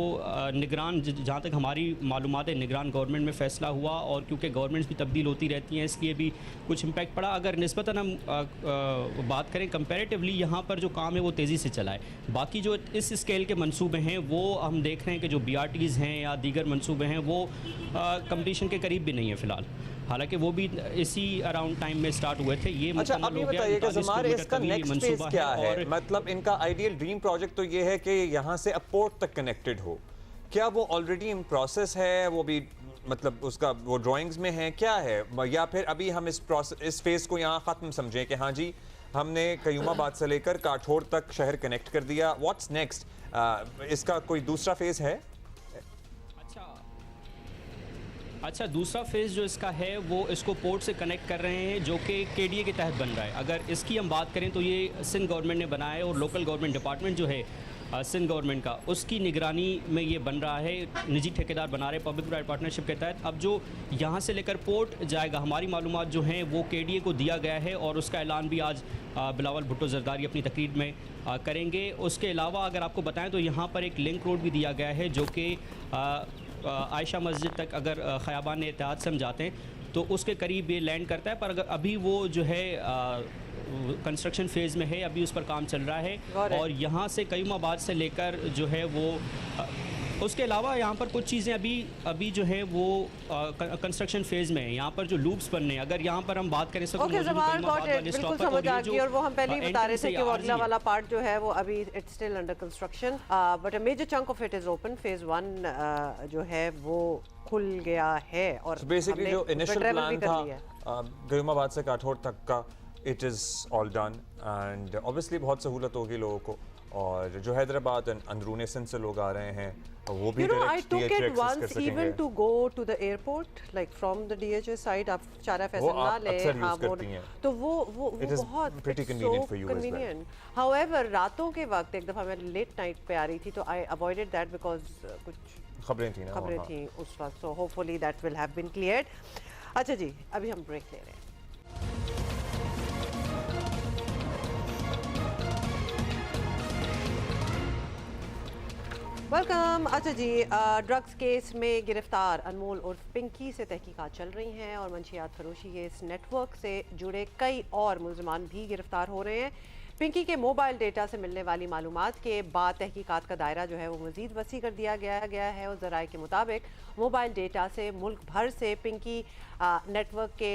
निगरान, जहाँ तक हमारी मालूमात है, निगरान गवर्नमेंट में फ़ैसला हुआ। और क्योंकि गवर्नमेंट्स भी तब्दील होती रहती हैं इसलिए भी कुछ इम्पैक्ट पड़ा। अगर निस्बतन हम बात करें कंपैरेटिवली, यहाँ पर जो काम है वो तेज़ी से चला है। बाकी जो इस स्केल के मंसूबे हैं वो हम देख रहे हैं कि जो BRTs हैं या दीगर मंसूबे हैं वो कंप्लीशन के करीब भी नहीं है फ़िलहाल, हालांकि वो भी इसी अराउंड टाइम में स्टार्ट हुए थे। ये अच्छा, मुकम्मल अब ये हो गया। बताइएगा 39 ज़मार, किलोमीटर इसका का ये नेक्स्ट फेज मंसूबा क्या है? और मतलब इनका आइडियल ड्रीम प्रोजेक्ट तो ये है कि यहाँ से अब पोर्ट तक कनेक्टेड हो। क्या वो ऑलरेडी इन प्रोसेस है? वो भी मतलब उसका वो ड्राइंग्स में है, क्या है? या फिर अभी हम इस फेज को यहाँ ख़त्म समझें कि हाँ जी हमने कयूमाबाद से लेकर काठोर तक शहर कनेक्ट कर दिया, व्हाट्स नेक्स्ट? इसका कोई दूसरा फेज है? अच्छा, दूसरा फेज़ जो इसका है वो इसको पोर्ट से कनेक्ट कर रहे हैं, जो कि KDA के तहत बन रहा है। अगर इसकी हम बात करें तो ये सिंध गवर्नमेंट ने बनाया है और लोकल गवर्नमेंट डिपार्टमेंट जो है सिंध गवर्नमेंट का, उसकी निगरानी में ये बन रहा है। निजी ठेकेदार बना रहे पब्लिक प्राइवेट पार्टनरशिप के तहत। अब जो यहाँ से लेकर पोर्ट जाएगा, हमारी मालूमात जो हैं वो KDA को दिया गया है और उसका ऐलान भी आज बिलावल भुट्टो जरदारी अपनी तकरीर में करेंगे। उसके अलावा अगर आपको बताएं तो यहाँ पर एक लिंक रोड भी दिया गया है, जो कि आयशा मस्जिद तक अगर ख़याबान इत्तेहाद से हम जाते हैं तो उसके करीब ये लैंड करता है। पर अगर अभी वो जो है कंस्ट्रक्शन फेज़ में है, अभी उस पर काम चल रहा है। और यहाँ से कयूमाबाद से लेकर जो है वो उसके अलावा यहाँ पर कुछ चीज़ें अभी जो है वो कंस्ट्रक्शन फेज़ में है। यहाँ पर जो लूप्स बनने, अगर यहाँ पर हम बात करें बिल्कुल समझ आ गई। और वो हम पहले ही बता रहे थे कि वो अगला वाला पार्ट जो है वो अभी it's still under construction, but a major chunk of it is open. Phase 1 जो है वो खुल गया है और बेसिकली जो इनिशियल प्लान था कयूमाबाद से काठोर तक का, it is all done and obviously बहुत सहूलत होगी लोगों को। और जो हैदराबाद अंदरूनी सिंध से लोग आ रहे हैं वो भी I took it once even to go to the airport, like from the DHA side, आप चारा फैसल ना ले, तो वो बहुत pretty convenient for you as well. However, रातों के वक्त एक दफ़ा मैं लेट नाइट पे आ रही थी तो I avoided that because कुछ खबरें थी ना, खबरें हाँ। थी उस वक्त, so hopefully that will have been cleared. अच्छा जी, अभी हम ब्रेक ले रहे हैं। वेलकम। अच्छा जी, ड्रग्स केस में गिरफ्तार अनमोल उर्फ पिंकी से तहकीकात चल रही हैं और मंशियात फरोशी के इस नेटवर्क से जुड़े कई और मुलजमान भी गिरफ्तार हो रहे हैं। पिंकी के मोबाइल डेटा से मिलने वाली मालूमात के बाद तहकीकात का दायरा जो है वो मज़ीद वसी कर दिया गया है और ज़राए के मुताबिक मोबाइल डेटा से मुल्क भर से पिंकी नेटवर्क के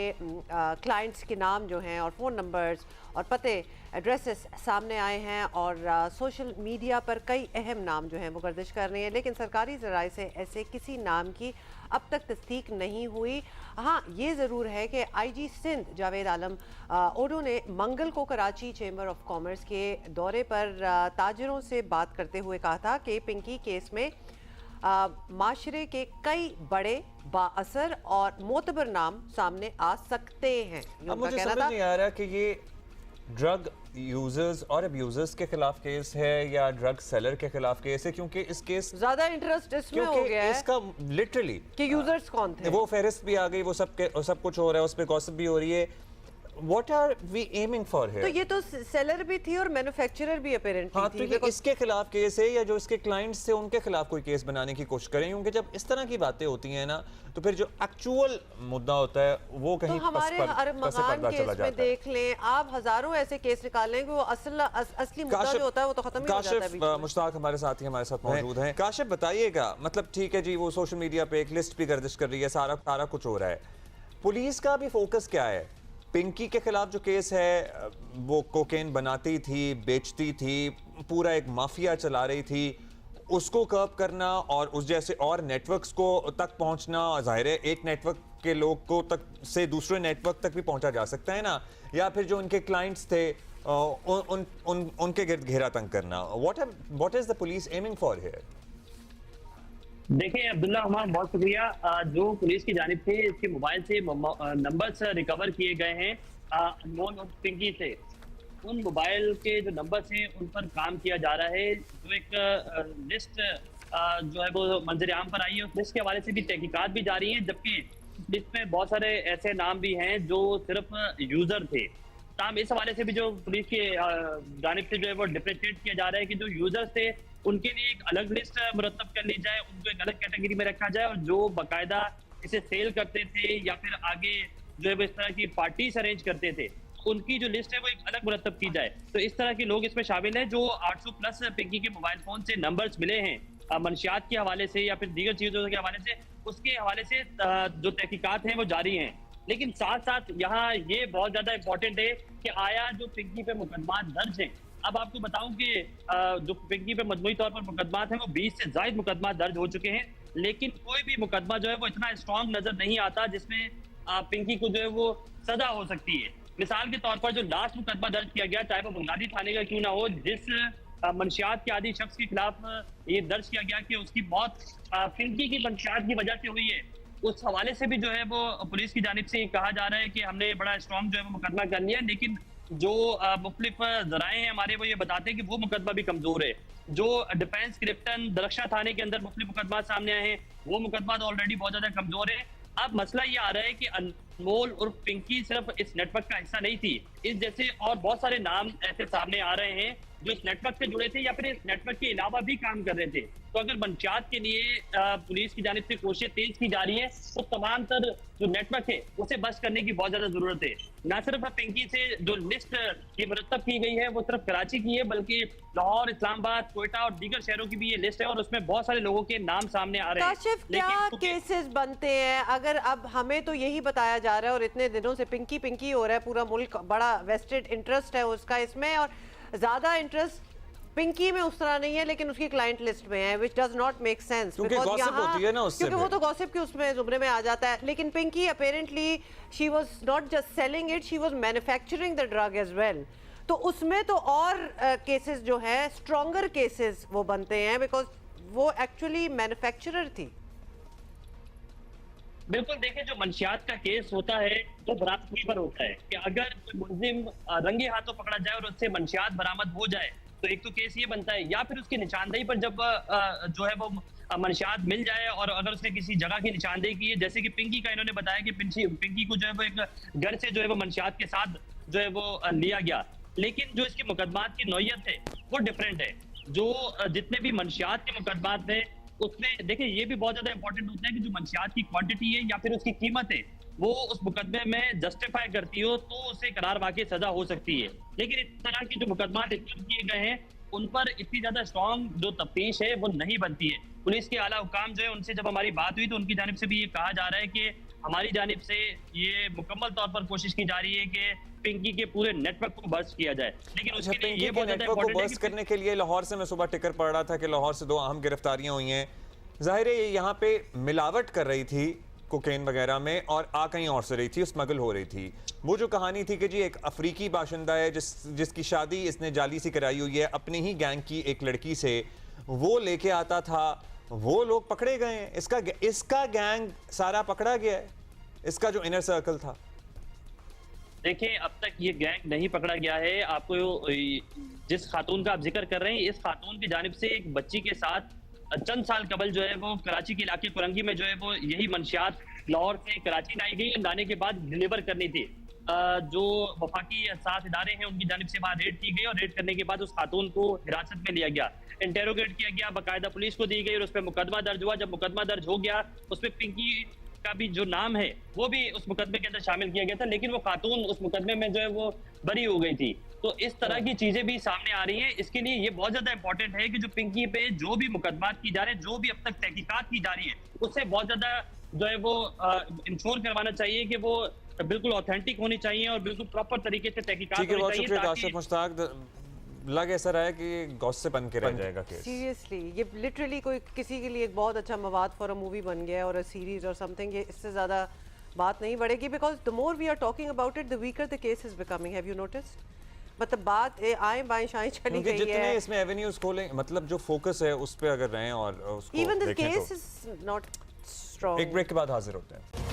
क्लाइंट्स के नाम जो हैं और फ़ोन नंबर्स और पते एड्रेसेस सामने आए हैं और सोशल मीडिया पर कई अहम नाम जो हैं वो गर्दिश कर रहे हैं, लेकिन सरकारी ज़राए से ऐसे किसी नाम की अब तक तस्दीक नहीं हुई। हाँ, ये ज़रूर है कि आईजी सिंध जावेद आलम ओडो ने मंगल को कराची चैम्बर ऑफ कॉमर्स के दौरे पर ताजरों से बात करते हुए कहा था कि पिंकी केस में माशरे के कई बड़े बाअसर और मोतबर नाम सामने आ सकते हैं। ये अब उनका मुझे कहना समझ था। नहीं आ रहा कि ये ड्रग यूजर्स और अब्यूजर्स के खिलाफ केस है या ड्रग सेलर के खिलाफ केस है, क्योंकि इस केस ज्यादा इंटरेस्ट इसमें हो क्योंकि गया है इसका लिटरली कि यूजर्स कौन थे। वो फहरिस्त भी आ गई, वो सब कुछ हो रहा है, उस पर गॉसिप भी हो रही है। What are we aiming for here? तो ये तो सेलर भी थी और मैन्युफैक्चरर भी अपेरेंटली हाँ, थी। तो ये इसके खिलाफ केस है या जो इसके क्लाइंट्स थे उनके खिलाफ कोई केस बनाने की कोशिश करें, क्योंकि जब इस तरह की बातें होती हैं ना तो फिर जो एक्चुअल मुद्दा होता है वो तो कहीं हमारे अरमगान केस में देख लें आप, हजारों ऐसे केस निकालें कि वो असली मुद्दा जो होता है वो तो खत्म ही हो जाता है बीच में। मुश्ताक हमारे साथ ही हमारे साथ मौजूद हैं। काशिफ, बताइएगा, मतलब ठीक है जी, वो सोशल मीडिया पे एक लिस्ट भी गर्दिश कर रही है, सारा कुछ हो रहा है, पुलिस का भी फोकस क्या है? पिंकी के खिलाफ जो केस है वो कोकेन बनाती थी, बेचती थी, पूरा एक माफिया चला रही थी, उसको कर्ब करना और उस जैसे और नेटवर्क्स को तक पहुंचना, जाहिर है एक नेटवर्क के लोग को तक से दूसरे नेटवर्क तक भी पहुंचा जा सकता है ना, या फिर जो उनके क्लाइंट्स थे उनके गिर्द घेरा तंग करना। What is the police aiming for here? देखिए अब्दुल्ला हमारा बहुत शुक्रिया। जो पुलिस की जानिब से इसके मोबाइल से नंबर्स रिकवर किए गए हैं अनमोल और पिंकी से, उन मोबाइल के जो नंबर्स हैं उन पर काम किया जा रहा है। जो एक लिस्ट जो है वो मंजर आम पर आई है, उस लिस्ट के हवाले से भी तहकीकात भी जारी है, जबकि लिस्ट में बहुत सारे ऐसे नाम भी हैं जो सिर्फ यूजर थे। ताम इस हवाले से भी जो पुलिस की जानिब से जो है वो डिफरेंशिएट किया जा रहा है कि जो यूजर्स थे उनके लिए एक अलग लिस्ट मुरतब कर ली जाए, उनको एक अलग कैटेगरी में रखा जाए, और जो बाकायदा इसे सेल करते थे या फिर आगे जो है वो इस तरह की पार्टीज अरेंज करते थे, उनकी जो लिस्ट है वो एक अलग मुरतब की जाए। तो इस तरह के लोग इसमें शामिल हैं। जो 800 प्लस पिंकी के मोबाइल फोन से नंबर्स मिले हैं मंशियात के हवाले से या फिर दीगर चीजों के हवाले से, उसके हवाले से जो तहकीकात हैं वो जारी हैं। लेकिन साथ साथ यहाँ ये बहुत ज्यादा इंपॉर्टेंट है कि आया जो पिंकी पे मुकदमा दर्ज है, अब आपको बताऊं कि जो पिंकी पे मजमूई तौर पर मुकदमात हैं वो 20 से ज्यादा मुकदमा दर्ज हो चुके हैं, लेकिन कोई भी मुकदमा जो है वो इतना स्ट्रॉन्ग नजर नहीं आता जिसमें पिंकी को जो है वो सजा हो सकती है। मिसाल के तौर पर जो लास्ट मुकदमा दर्ज किया गया, चाहे वो बुनियादी थाने का क्यों ना हो, जिस मंशियात के आदि शख्स के खिलाफ ये दर्ज किया गया कि उसकी मौत पिंकी की मंशियात की वजह से हुई है, उस हवाले से भी जो है वो पुलिस की जानिब से कहा जा रहा है कि हमने बड़ा स्ट्रॉन्ग जो है वो मुकदमा कर लिया, लेकिन जो मुख्तलिफ जराए हैं हमारे वो ये बताते हैं कि वो मुकदमा भी कमजोर है। जो डिफेंस क्रिप्टन दरख्शा थाने के अंदर मुख्तलिफ मुकदमा सामने आए हैं, वो मुकदमा तो ऑलरेडी बहुत ज्यादा कमजोर है। अब मसला ये आ रहा है कि अनमोल और पिंकी सिर्फ इस नेटवर्क का हिस्सा नहीं थी, इस जैसे और बहुत सारे नाम ऐसे सामने आ रहे हैं जो इस नेटवर्क से जुड़े थे या फिर इस नेटवर्क के अलावा भी काम कर रहे थे। तो अगर मंशियात के लिए पुलिस की जानिब से कोशिशें तेज की जा रही है तो तमाम तर जो नेटवर्क है उसे बस करने की बहुत ज्यादा जरूरत है। न सिर्फ पिंकी से जो लिस्ट ये मुरतब की गई है वो सिर्फ कराची की है, बल्कि लाहौर, इस्लामाबाद, कोयटा और दीगर शहरों की भी ये लिस्ट है और उसमें बहुत सारे लोगों के नाम सामने आ रहे हैं। काशिफ, क्या केसेस बनते हैं? अगर अब हमें तो यही बताया जा रहा है और इतने दिनों से पिंकी पिंकी हो रहा है, पूरा मुल्क बड़ा वेस्टेड इंटरेस्ट है उसका इसमें, और ज्यादा इंटरेस्ट पिंकी में उस तरह नहीं है लेकिन उसकी क्लाइंट लिस्ट में है, which does not make sense, क्योंकि गॉसिप होती है ना उससे, क्योंकि वो तो गॉसिप के उसमें जुमरे में आ जाता है। लेकिन Pinky apparently she was not just selling it, she was manufacturing the drug as well। तो उसमें तो और केसेस जो है स्ट्रॉन्गर केसेस वो बनते हैं बिकॉज वो एक्चुअली मैन्युफैक्चरर थी। बिल्कुल, देखिए जो मंशियात का केस होता है तो बरामदगी पर होता है कि अगर कोई मुलजिम रंगे हाथों पकड़ा जाए और उससे मंशियात बरामद हो जाए तो एक तो केस ये बनता है, या फिर उसकी निशानदेही पर जब जो है वो मंशियात मिल जाए, और अगर उसने किसी जगह की निशानदेही की है, जैसे कि पिंकी का इन्होंने बताया कि पिंकी को जो है वो एक घर से जो है वो मंशियात के साथ जो है वो लिया गया, लेकिन जो इसके मुकदमात की नौयत है वो डिफरेंट है। जो जितने भी मंशियात के मुकदमात हैं उसमें देखिए ये भी बहुत ज्यादा इंपॉर्टेंट होता है कि जो मंशियात की क्वांटिटी है या फिर उसकी कीमत है वो उस मुकदमे में जस्टिफाई करती हो तो उसे करार वाकई सजा हो सकती है। लेकिन इस तरह के जो मुकदमात किए गए हैं उन पर इतनी ज्यादा स्ट्रॉन्ग जो तफ्तीश है वो नहीं बनती है। पुलिस के आला हुकाम जो है उनसे जब हमारी बात हुई तो उनकी जानिब से भी ये कहा जा रहा है कि हमारी जानिब से ये मुकम्मल तौर पर कोशिश की जा रही है कि पिंकी के पूरे नेटवर्क को बर्स्ट किया जाए। लेकिन अच्छा, उसके लिए पिंकी ये के बहुत ज्यादा नेटवर्क को इंपॉर्टेंट है बर्स्ट करने के लिए लाहौर से मैं सुबह टिकर पढ़ रहा था कि लाहौर से 2 अहम गिरफ्तारियां हुई हैं। जाहिर है ये यहाँ पे मिलावट कर रही थी कोकेन वगैरह में और आ कहीं और से रही थी, स्मगल हो रही थी। वो जो कहानी थी कि जी एक अफ्रीकी बाशिंदा है जिसकी शादी इसने जाली सी कराई हुई है अपनी ही गैंग की एक लड़की से, वो लेके आता था, वो लोग पकड़े गए हैं, इसका गैंग सारा पकड़ा गया है, इसका जो इनर सर्कल था। देखिए अब तक ये गैंग नहीं पकड़ा गया है। आपको जिस खातून का आप जिक्र कर रहे हैं, इस खातून की जानिब से एक बच्ची के साथ चंद साल कबल जो है वो कराची के इलाके कुरंगी में जो है वो यही मंशियात लाहौर से कराची लाई गई, लाने के बाद डिलीवर करनी थी। जो वफाकी 7 इदारे हैं उनकी जानिब से वहाँ रेड की गई और रेड करने के बाद उस खातून को हिरासत में लिया गया, इंटेरोगेट किया गया, बाकायदा पुलिस को दी गई और उस पर मुकदमा दर्ज हुआ। जब मुकदमा दर्ज हो गया उसमें पिंकी का भी जो नाम है वो भी उस मुकदमे के अंदर शामिल किया गया था, लेकिन वो खातून उस मुकदमे में जो है वो बरी हो गई थी। तो इस तरह की चीजें भी सामने आ रही हैं। इसके लिए ये बहुत ज्यादा इंपॉर्टेंट है कि जो पिंकी पे जो भी मुकदमात की जा रहे हैं, जो भी अब तक तहकीकात की जा रही है, उससे बहुत ज्यादा जो है वो इंश्योर करवाना चाहिए कि वो बिल्कुल ऑथेंटिक होनी चाहिए और बिल्कुल प्रॉपर तरीके से तहकीकात ठीक है, होनी बहुत चाहिए। शुक्रिया काशिफ मुश्ताक। लग ऐसा रहा है कि गॉसिप बन के रह जाएगा केस। सीरियसली ये लिटरली कोई किसी के लिए एक बहुत अच्छा मवाद फॉर अ मूवी बन गया है और अ सीरीज और समथिंग, ये इससे ज़्यादा बात नहीं बढ़ेगी because the more we are talking about it the weaker the case is becoming. Have you noticed? मतलब बात आए बाएं शाएं चली क्योंकि गई जितने है। इसमें एवेन्यूज खोलें, मतलब जो फोकस है उस पे अगर रहें और उसको इवन द देखें केस तो इज नॉट स्ट्रॉन्ग। एक ब्रेक के बाद हाजिर होते हैं।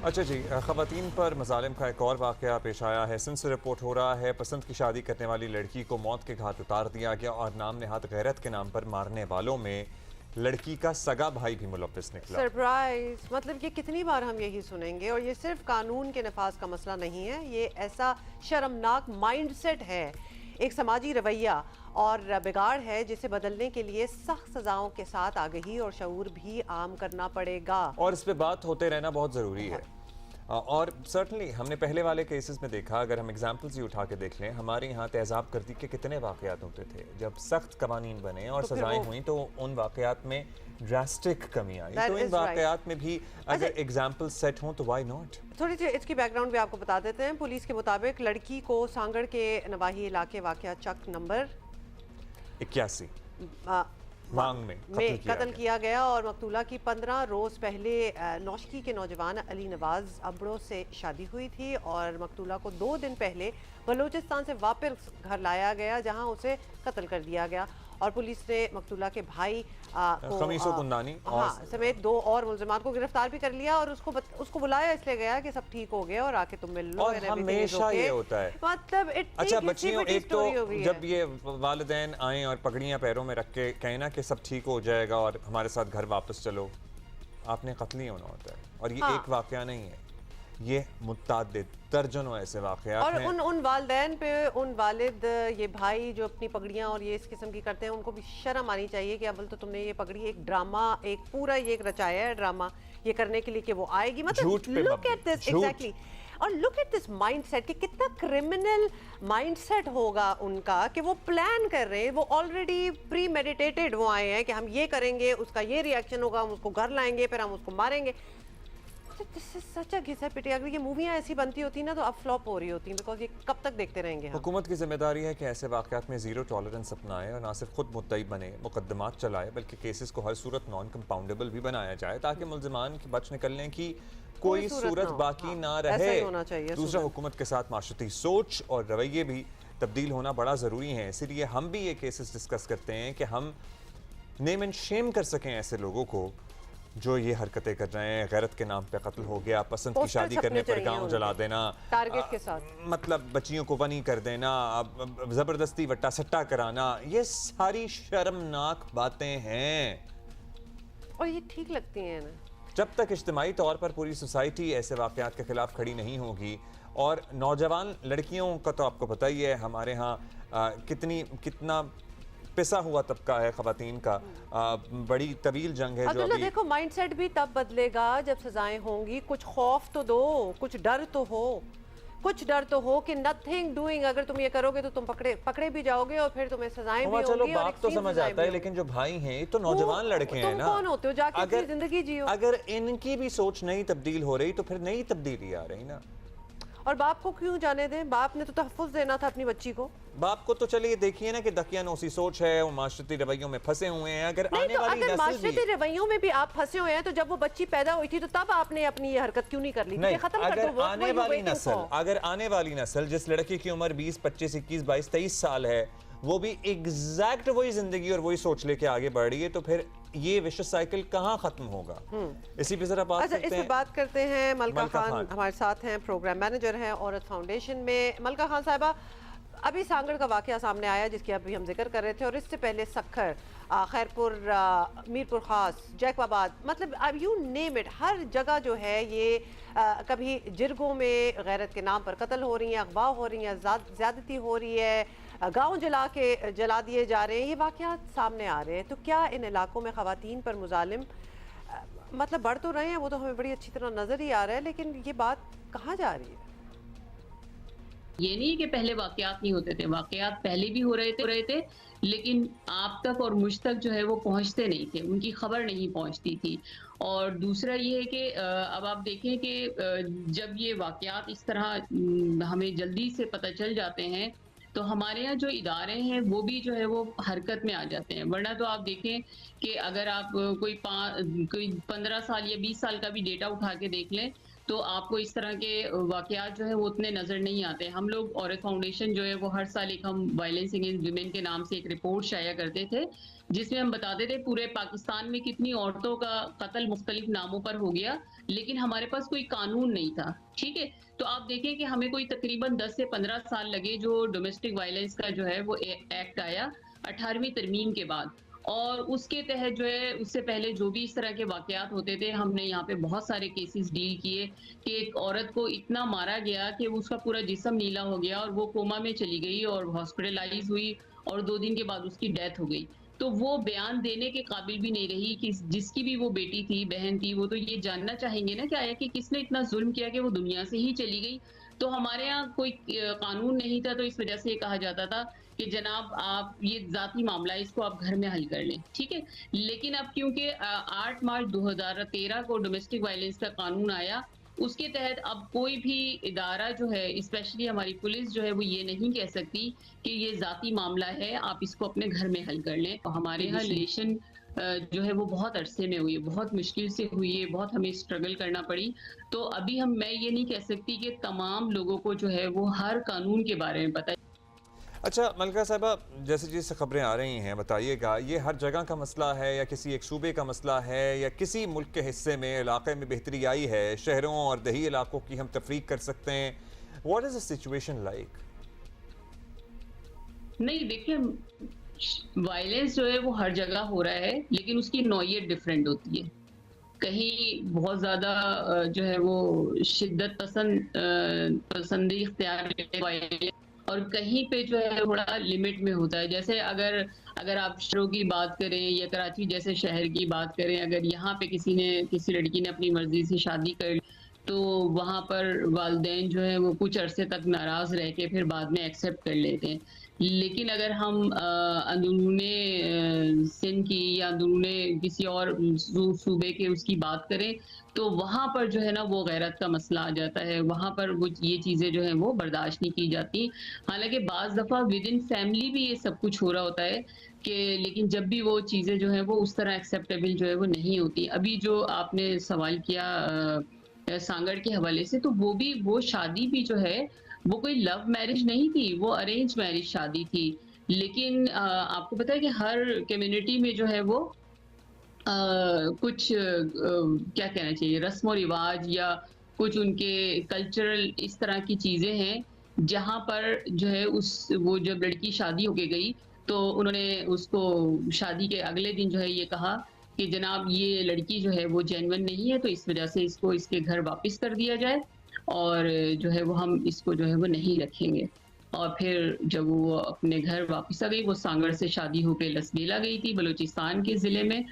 अच्छा जी, ख़वातीन पर मज़ालिम का एक और वाक़या पेश आया है। सिंध से रिपोर्ट हो रहा है पसंद की शादी करने वाली लड़की को मौत के घाट उतार दिया गया और नाम नेहाद गैरत के नाम पर मारने वालों में लड़की का सगा भाई भी मुलव्विस निकला। सरप्राइज, मतलब ये कितनी बार हम यही सुनेंगे। और ये सिर्फ कानून के नफाज का मसला नहीं है, ये ऐसा शर्मनाक माइंडसेट है, एक समाजी रवैया और बिगाड़ है जिसे बदलने के लिए सख्त सजाओं के साथ आगही और शऊर भी आम करना पड़ेगा। और इस पे बात होते रहना बहुत ज़रूरी है। और सर्टनली हमने पहले वाले केसेस में देखा, अगर हम एग्जाम्पल्स ही उठा के देख लें, हमारे यहाँ तेज़ाब गर्दी के कितने वाक़यात होते थे। जब सख्त कवानीन बने और सजाएं हुई तो उन वाक़यात में ड्रास्टिक कमी आई। तो इन वाक़यात में भी अगर एग्जाम्पल सेट हों तो वाई नॉट। थोड़ी सी इसकी बैकग्राउंड भी आपको बता देते हैं। पुलिस के मुताबिक लड़की को सांगड़ के नवाही इलाके वाक़या चक नंबर 81 मांग में कत्ल किया गया और मकतूला की 15 रोज पहले नौशकी के नौजवान अली नवाज अबड़ो से शादी हुई थी और मकतूला को 2 दिन पहले बलूचिस्तान से वापस घर लाया गया जहां उसे कत्ल कर दिया गया। और पुलिस ने मकतूला के भाई खमीसो कुंदानी समेत 2 और मुलजिमात को गिरफ्तार भी कर लिया और उसको बुलाया इसलिए गया कि सब ठीक हो गया और आके तुम मिल लो। और हमेशा ये होता है, मतलब अच्छा बच्चियों, एक तो जब ये वालिदैन आए और पगड़ियां पैरों में रख के कहें ना कि सब ठीक हो जाएगा और हमारे साथ घर वापस चलो, आपने कत्ल ही होना होता है। और ये एक वाकया नहीं है, ये मुत्तादिद दर्जनों ऐसे वाक़यात और हैं। उन वालिदैन पे उन वालिद ये भाई जो अपनी पगड़ियाँ और ये इस किस्म की करते हैं उनको भी शर्म आनी चाहिए कि अव्वल तो तुमने ये पगड़ी एक ड्रामा, एक पूरा ये एक रचाया है ड्रामा ये करने के लिए कि वो आएगी। मतलब लुक एट दिस, एग्जैक्टली। और लुक एट दिस माइंडसेट कि कितना क्रिमिनल माइंडसेट होगा उनका कि वो प्लान कर रहे हैं, वो ऑलरेडी प्री मेडिटेटेड वो आए हैं कि हम ये करेंगे, उसका ये रिएक्शन होगा, हम उसको घर लाएंगे, फिर हम उसको मारेंगे। सच अ घिसा पिटी। अगर ये मूवियाँ ऐसी बनती होती ना तो अब फ्लॉप हो रही होती, बिकॉज ये कब तक देखते रहेंगे हम। हुकूमत की जिम्मेदारी है कि ऐसे वाक़यात में ज़ीरो टॉलरेंस अपनाए और ना सिर्फ खुद मुद्दई बने, मुकदमात चलाए, बल्कि केसेस को हर सूरत नॉन कंपाउंडेबल भी बनाया जाए ताकि मुलजिमान की बच निकलने की कोई सूरत बाकी ना रहे। दूसरा, हुकूमत के साथ माशरती सोच और रवैये भी तब्दील होना बड़ा ज़रूरी है। इसीलिए हम भी ये केसेस डिस्कस करते हैं कि हम नेम एंड शेम कर सकें ऐसे लोगों को जो ये हरकतें कर रहे हैं, गैरत के नाम पे कत्ल हो गया, पसंद की पोस्टर शादी छपने करने पर चाहिए गांव उनके, जला देना, टारगेट के साथ। मतलब बच्चियों को बनी कर देना, ज़बरदस्ती वट्टा सट्टा कराना, ये सारी शर्मनाक बातें हैं। और ये ठीक लगती हैं ना? जब तक इज्तिमाई तौर पर पूरी सोसाइटी ऐसे वाक़यात के खिलाफ खड़ी नहीं होगी, और नौजवान लड़कियों का तो आपको पता ही है हमारे यहाँ कितना पिसा हुआ तबका है ख़वातीन का, बड़ी तवील जंग है जो अब्दुल्ला अभी। देखो, माइंडसेट भी तब बदलेगा जब सजाएं होंगी। कुछ खौफ तो दो, कुछ डर तो हो, कुछ डर तो हो कि नथिंग डूइंग, अगर तुम ये करोगे तो तुम पकड़े भी जाओगे और फिर तुम्हें सजाएं भी चलो होंगी। और बात तो extreme समझ सजाएं आता है, भी लेकिन जो भाई हैं ये तो नौजवान लड़के हैं तुम ना। कौन होते हो जाके अपनी जिंदगी जियो। अगर इनकी भी सोच नहीं तब्दील हो रही तो फिर नई तब्दीली आ रही ना। और बाप को क्यों जाने दें? बाप ने तो तहफ़्फ़ुज़ देना था अपनी बच्ची को। बाप को तो चलिए देखिए ना कि दकियानोसी सोच है, वो माशरती रवैयों में फंसे हुए हैं। अगर नहीं आने तो वाली अगर नस्ल माशरती भी, रवैयों में भी आप फंसे हुए हैं तो जब वो बच्ची पैदा हुई थी तो तब आपने अपनी ये हरकत क्यों नहीं कर ली थी? नहीं, खत्म कर अगर दो। आने वाली नस्ल, अगर आने वाली नस्ल जिस लड़के की उम्र 20, 25, 21, 22, 23 साल है, वो भी एग्जैक्ट वही जिंदगी और वही सोच लेके आगे बढ़ रही है, तो फिर ये विशेष साइकिल कहाँ खत्म होगा? इसी पे जरा बात अच्छा, करते इस पे हैं। बात करते हैं। मलका खान खान हमारे साथ हैं, प्रोग्राम मैनेजर हैं औरत फाउंडेशन में। मलका खान साहिबा, अभी सांगड़ का वाकया सामने आया जिसकी अभी हम जिक्र कर रहे थे, और इससे पहले सखर, खैरपुर, मीरपुर खास, जैकबाबाद, मतलब अब यू नेम इट, हर जगह जो है ये कभी जिरगों में गैरत के नाम पर कत्ल हो रही हैं, अगवा हो रही हैं, ज़्यादती हो रही है, गांव जला दिए जा रहे हैं। ये वाकयात सामने आ रहे हैं, तो क्या इन इलाकों में ख़वातीन पर मुजालिम मतलब बढ़ तो रहे हैं, वो तो हमें बड़ी अच्छी तरह नज़र ही आ रहा है, लेकिन ये बात कहाँ जा रही है? ये नहीं कि पहले वाकयात नहीं होते थे, वाकयात पहले भी हो रहे थे, लेकिन आप तक और मुझ तक जो है वो पहुंचते नहीं थे, उनकी खबर नहीं पहुंचती थी। और दूसरा ये है कि अब आप देखें कि जब ये वाकयात इस तरह हमें जल्दी से पता चल जाते हैं, तो हमारे यहाँ जो इदारे हैं वो भी जो है वो हरकत में आ जाते हैं। वरना तो आप देखें कि अगर आप कोई 15 साल या 20 साल का भी डेटा उठा के देख लें, तो आपको इस तरह के वाकयात जो है वो उतने नज़र नहीं आते। हम लोग औरत फाउंडेशन जो है वो हर साल एक हम वायलेंस अगेंस्ट वुमेन के नाम से एक रिपोर्ट शाया करते थे, जिसमें हम बताते थे पूरे पाकिस्तान में कितनी औरतों का कत्ल मुख्तलिफ नामों पर हो गया, लेकिन हमारे पास कोई कानून नहीं था। ठीक है, तो आप देखें कि हमें कोई तकरीबन 10 से 15 साल लगे जो डोमेस्टिक वायलेंस का जो है वो एक्ट आया 18वीं तरमीम के बाद, और उसके तहत जो है उससे पहले जो भी इस तरह के वाकयात होते थे, हमने यहाँ पे बहुत सारे केसेस डील किए कि एक औरत को इतना मारा गया कि उसका पूरा जिस्म नीला हो गया और वो कोमा में चली गई और हॉस्पिटलाइज हुई और 2 दिन के बाद उसकी डेथ हो गई। तो वो बयान देने के काबिल भी नहीं रही कि जिसकी भी वो बेटी थी, बहन थी, वो तो ये जानना चाहेंगे ना क्या है कि किसने इतना जुल्म किया कि वो दुनिया से ही चली गई। तो हमारे यहाँ कोई कानून नहीं था, तो इस वजह से ये कहा जाता था कि जनाब आप ये जाती मामला है, इसको आप घर में हल कर लें। ठीक है, लेकिन अब क्योंकि 8 मार्च 2013 को डोमेस्टिक वायलेंस का कानून आया, उसके तहत अब कोई भी इदारा जो है, स्पेशली हमारी पुलिस जो है, वो ये नहीं कह सकती कि ये जाती मामला है, आप इसको अपने घर में हल कर लें। तो हमारे यहाँ रिलेशन जो है वो बहुत अरसे में हुई है, बहुत मुश्किल से हुई है, बहुत हमें स्ट्रगल करना पड़ी। तो अभी मैं ये नहीं कह सकती कि तमाम लोगों को जो है वो हर कानून के बारे में पता है। अच्छा मलका साहबा, जैसे जैसे खबरें आ रही हैं बताइएगा, ये हर जगह का मसला है या किसी एक सूबे का मसला है या किसी मुल्क के हिस्से में, इलाके में बेहतरी आई है? शहरों और दही इलाकों की हम तफरीक कर सकते हैं। What is the situation like? नहीं देखिए, वायलेंस जो है वो हर जगह हो रहा है, लेकिन उसकी नौइयत डिफरेंट होती है। कहीं बहुत ज्यादा जो है वो शिद्दत पसंदी इख्तियार वायलेंस, और कहीं पे जो है थोड़ा लिमिट में होता है। जैसे अगर आप शहरों की बात करें या कराची जैसे शहर की बात करें, अगर यहाँ पे किसी लड़की ने अपनी मर्जी से शादी कर ली, तो वहाँ पर वालिदैन जो है वो कुछ अरसे तक नाराज रह के फिर बाद में एक्सेप्ट कर लेते हैं। लेकिन अगर हम अंदरूने सिंध की या अंदरूने किसी और सूबे के उसकी बात करें, तो वहाँ पर जो है ना वो गैरत का मसला आ जाता है। वहाँ पर वो ये चीज़ें जो हैं वो बर्दाश्त नहीं की जाती। हालांकि बाज़ दफ़ा विद इन फैमिली भी ये सब कुछ हो रहा होता है कि, लेकिन जब भी वो चीज़ें जो हैं वो उस तरह एक्सेप्टेबल जो है वो नहीं होती। अभी जो आपने सवाल किया सांगड़ के हवाले से, तो वो शादी भी जो है वो कोई लव मैरिज नहीं थी, वो अरेंज मैरिज शादी थी। लेकिन आपको पता है कि हर कम्युनिटी में जो है वो कुछ क्या कहना चाहिए, रस्म रिवाज या कुछ उनके कल्चरल इस तरह की चीजें हैं, जहां पर जो है उस वो जब लड़की शादी होके गई तो उन्होंने उसको शादी के अगले दिन जो है ये कहा कि जनाब ये लड़की जो है वो जेन्युइन नहीं है, तो इस वजह से इसको इसके घर वापस कर दिया जाए और जो है वो हम इसको जो है वो नहीं रखेंगे। और फिर जब वो अपने घर वापस आ गई, वो सांगड़ से शादी होकर लसबेला गई थी बलूचिस्तान के ज़िले में,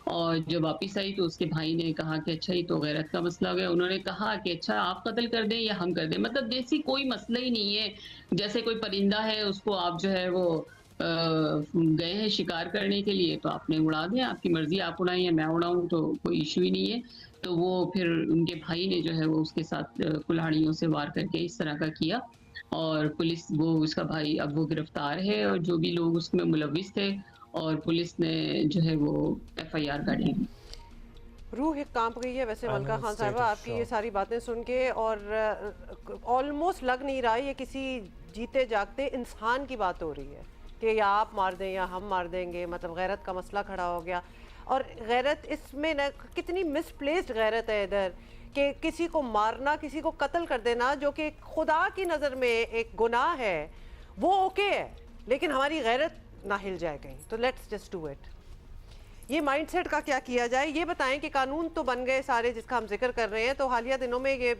और जब वापस आई तो उसके भाई ने कहा कि अच्छा ये तो गैरत का मसला हो गया। उन्होंने कहा कि अच्छा आप कत्ल कर दें या हम कर दें, मतलब जैसी कोई मसला ही नहीं है, जैसे कोई परिंदा है उसको आप जो है वो गए हैं शिकार करने के लिए तो आपने उड़ा दें, आपकी मर्जी, आप उड़ाएं या मैं उड़ाऊं तो कोई इशू ही नहीं है। तो वो फिर उनके भाई ने जो है वो उसके साथ कुल्हाड़ियों से वार करके इस तरह का किया, और पुलिस, वो उसका भाई अब वो गिरफ्तार है और जो भी लोग उसमें मुलविस थे, और पुलिस ने जो है वो FIR काट ली। रूह कांप गई है वैसे मलका खान साहिबा आपकी ये सारी बातें सुन के, और ऑलमोस्ट लग नहीं रहा ये किसी जीते जागते इंसान की बात हो रही है कि या आप मार दें या हम मार देंगे, मतलब गैरत का मसला खड़ा हो गया। और गैरत इसमें न कितनी मिसप्लेस्ड गैरत है इधर कि किसी को मारना, किसी को कत्ल कर देना, जो कि खुदा की नज़र में एक गुनाह है, वो ओके है, लेकिन हमारी गैरत ना हिल जाए कहीं, तो लेट्स जस्ट डू इट। ये माइंडसेट का क्या किया जाए, ये बताएं कि कानून तो बन गए सारे जिसका हम जिक्र कर रहे हैं, तो हालिया दिनों में ये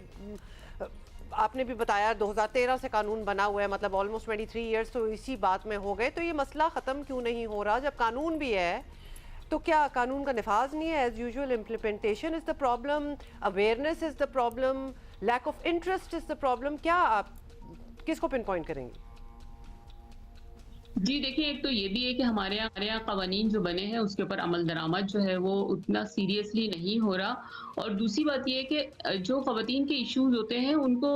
आपने भी बताया 2013 से कानून बना हुआ है, मतलब ऑलमोस्ट 23 इयर्स तो इसी बात में हो गए, तो ये मसला ख़त्म क्यों नहीं हो रहा? जब कानून भी है तो क्या कानून का निफाज नहीं है? As usual implementation is the problem, awareness is the problem, lack of interest is the problem. क्या आप किसको पिन पॉइंट करेंगे? जी देखिए, एक तो ये भी है कि हमारे यहाँ कवानीन जो बने हैं उसके ऊपर अमल दरामद जो है वो उतना सीरियसली नहीं हो रहा, और दूसरी बात ये है कि जो खवातीन के इश्यूज होते हैं उनको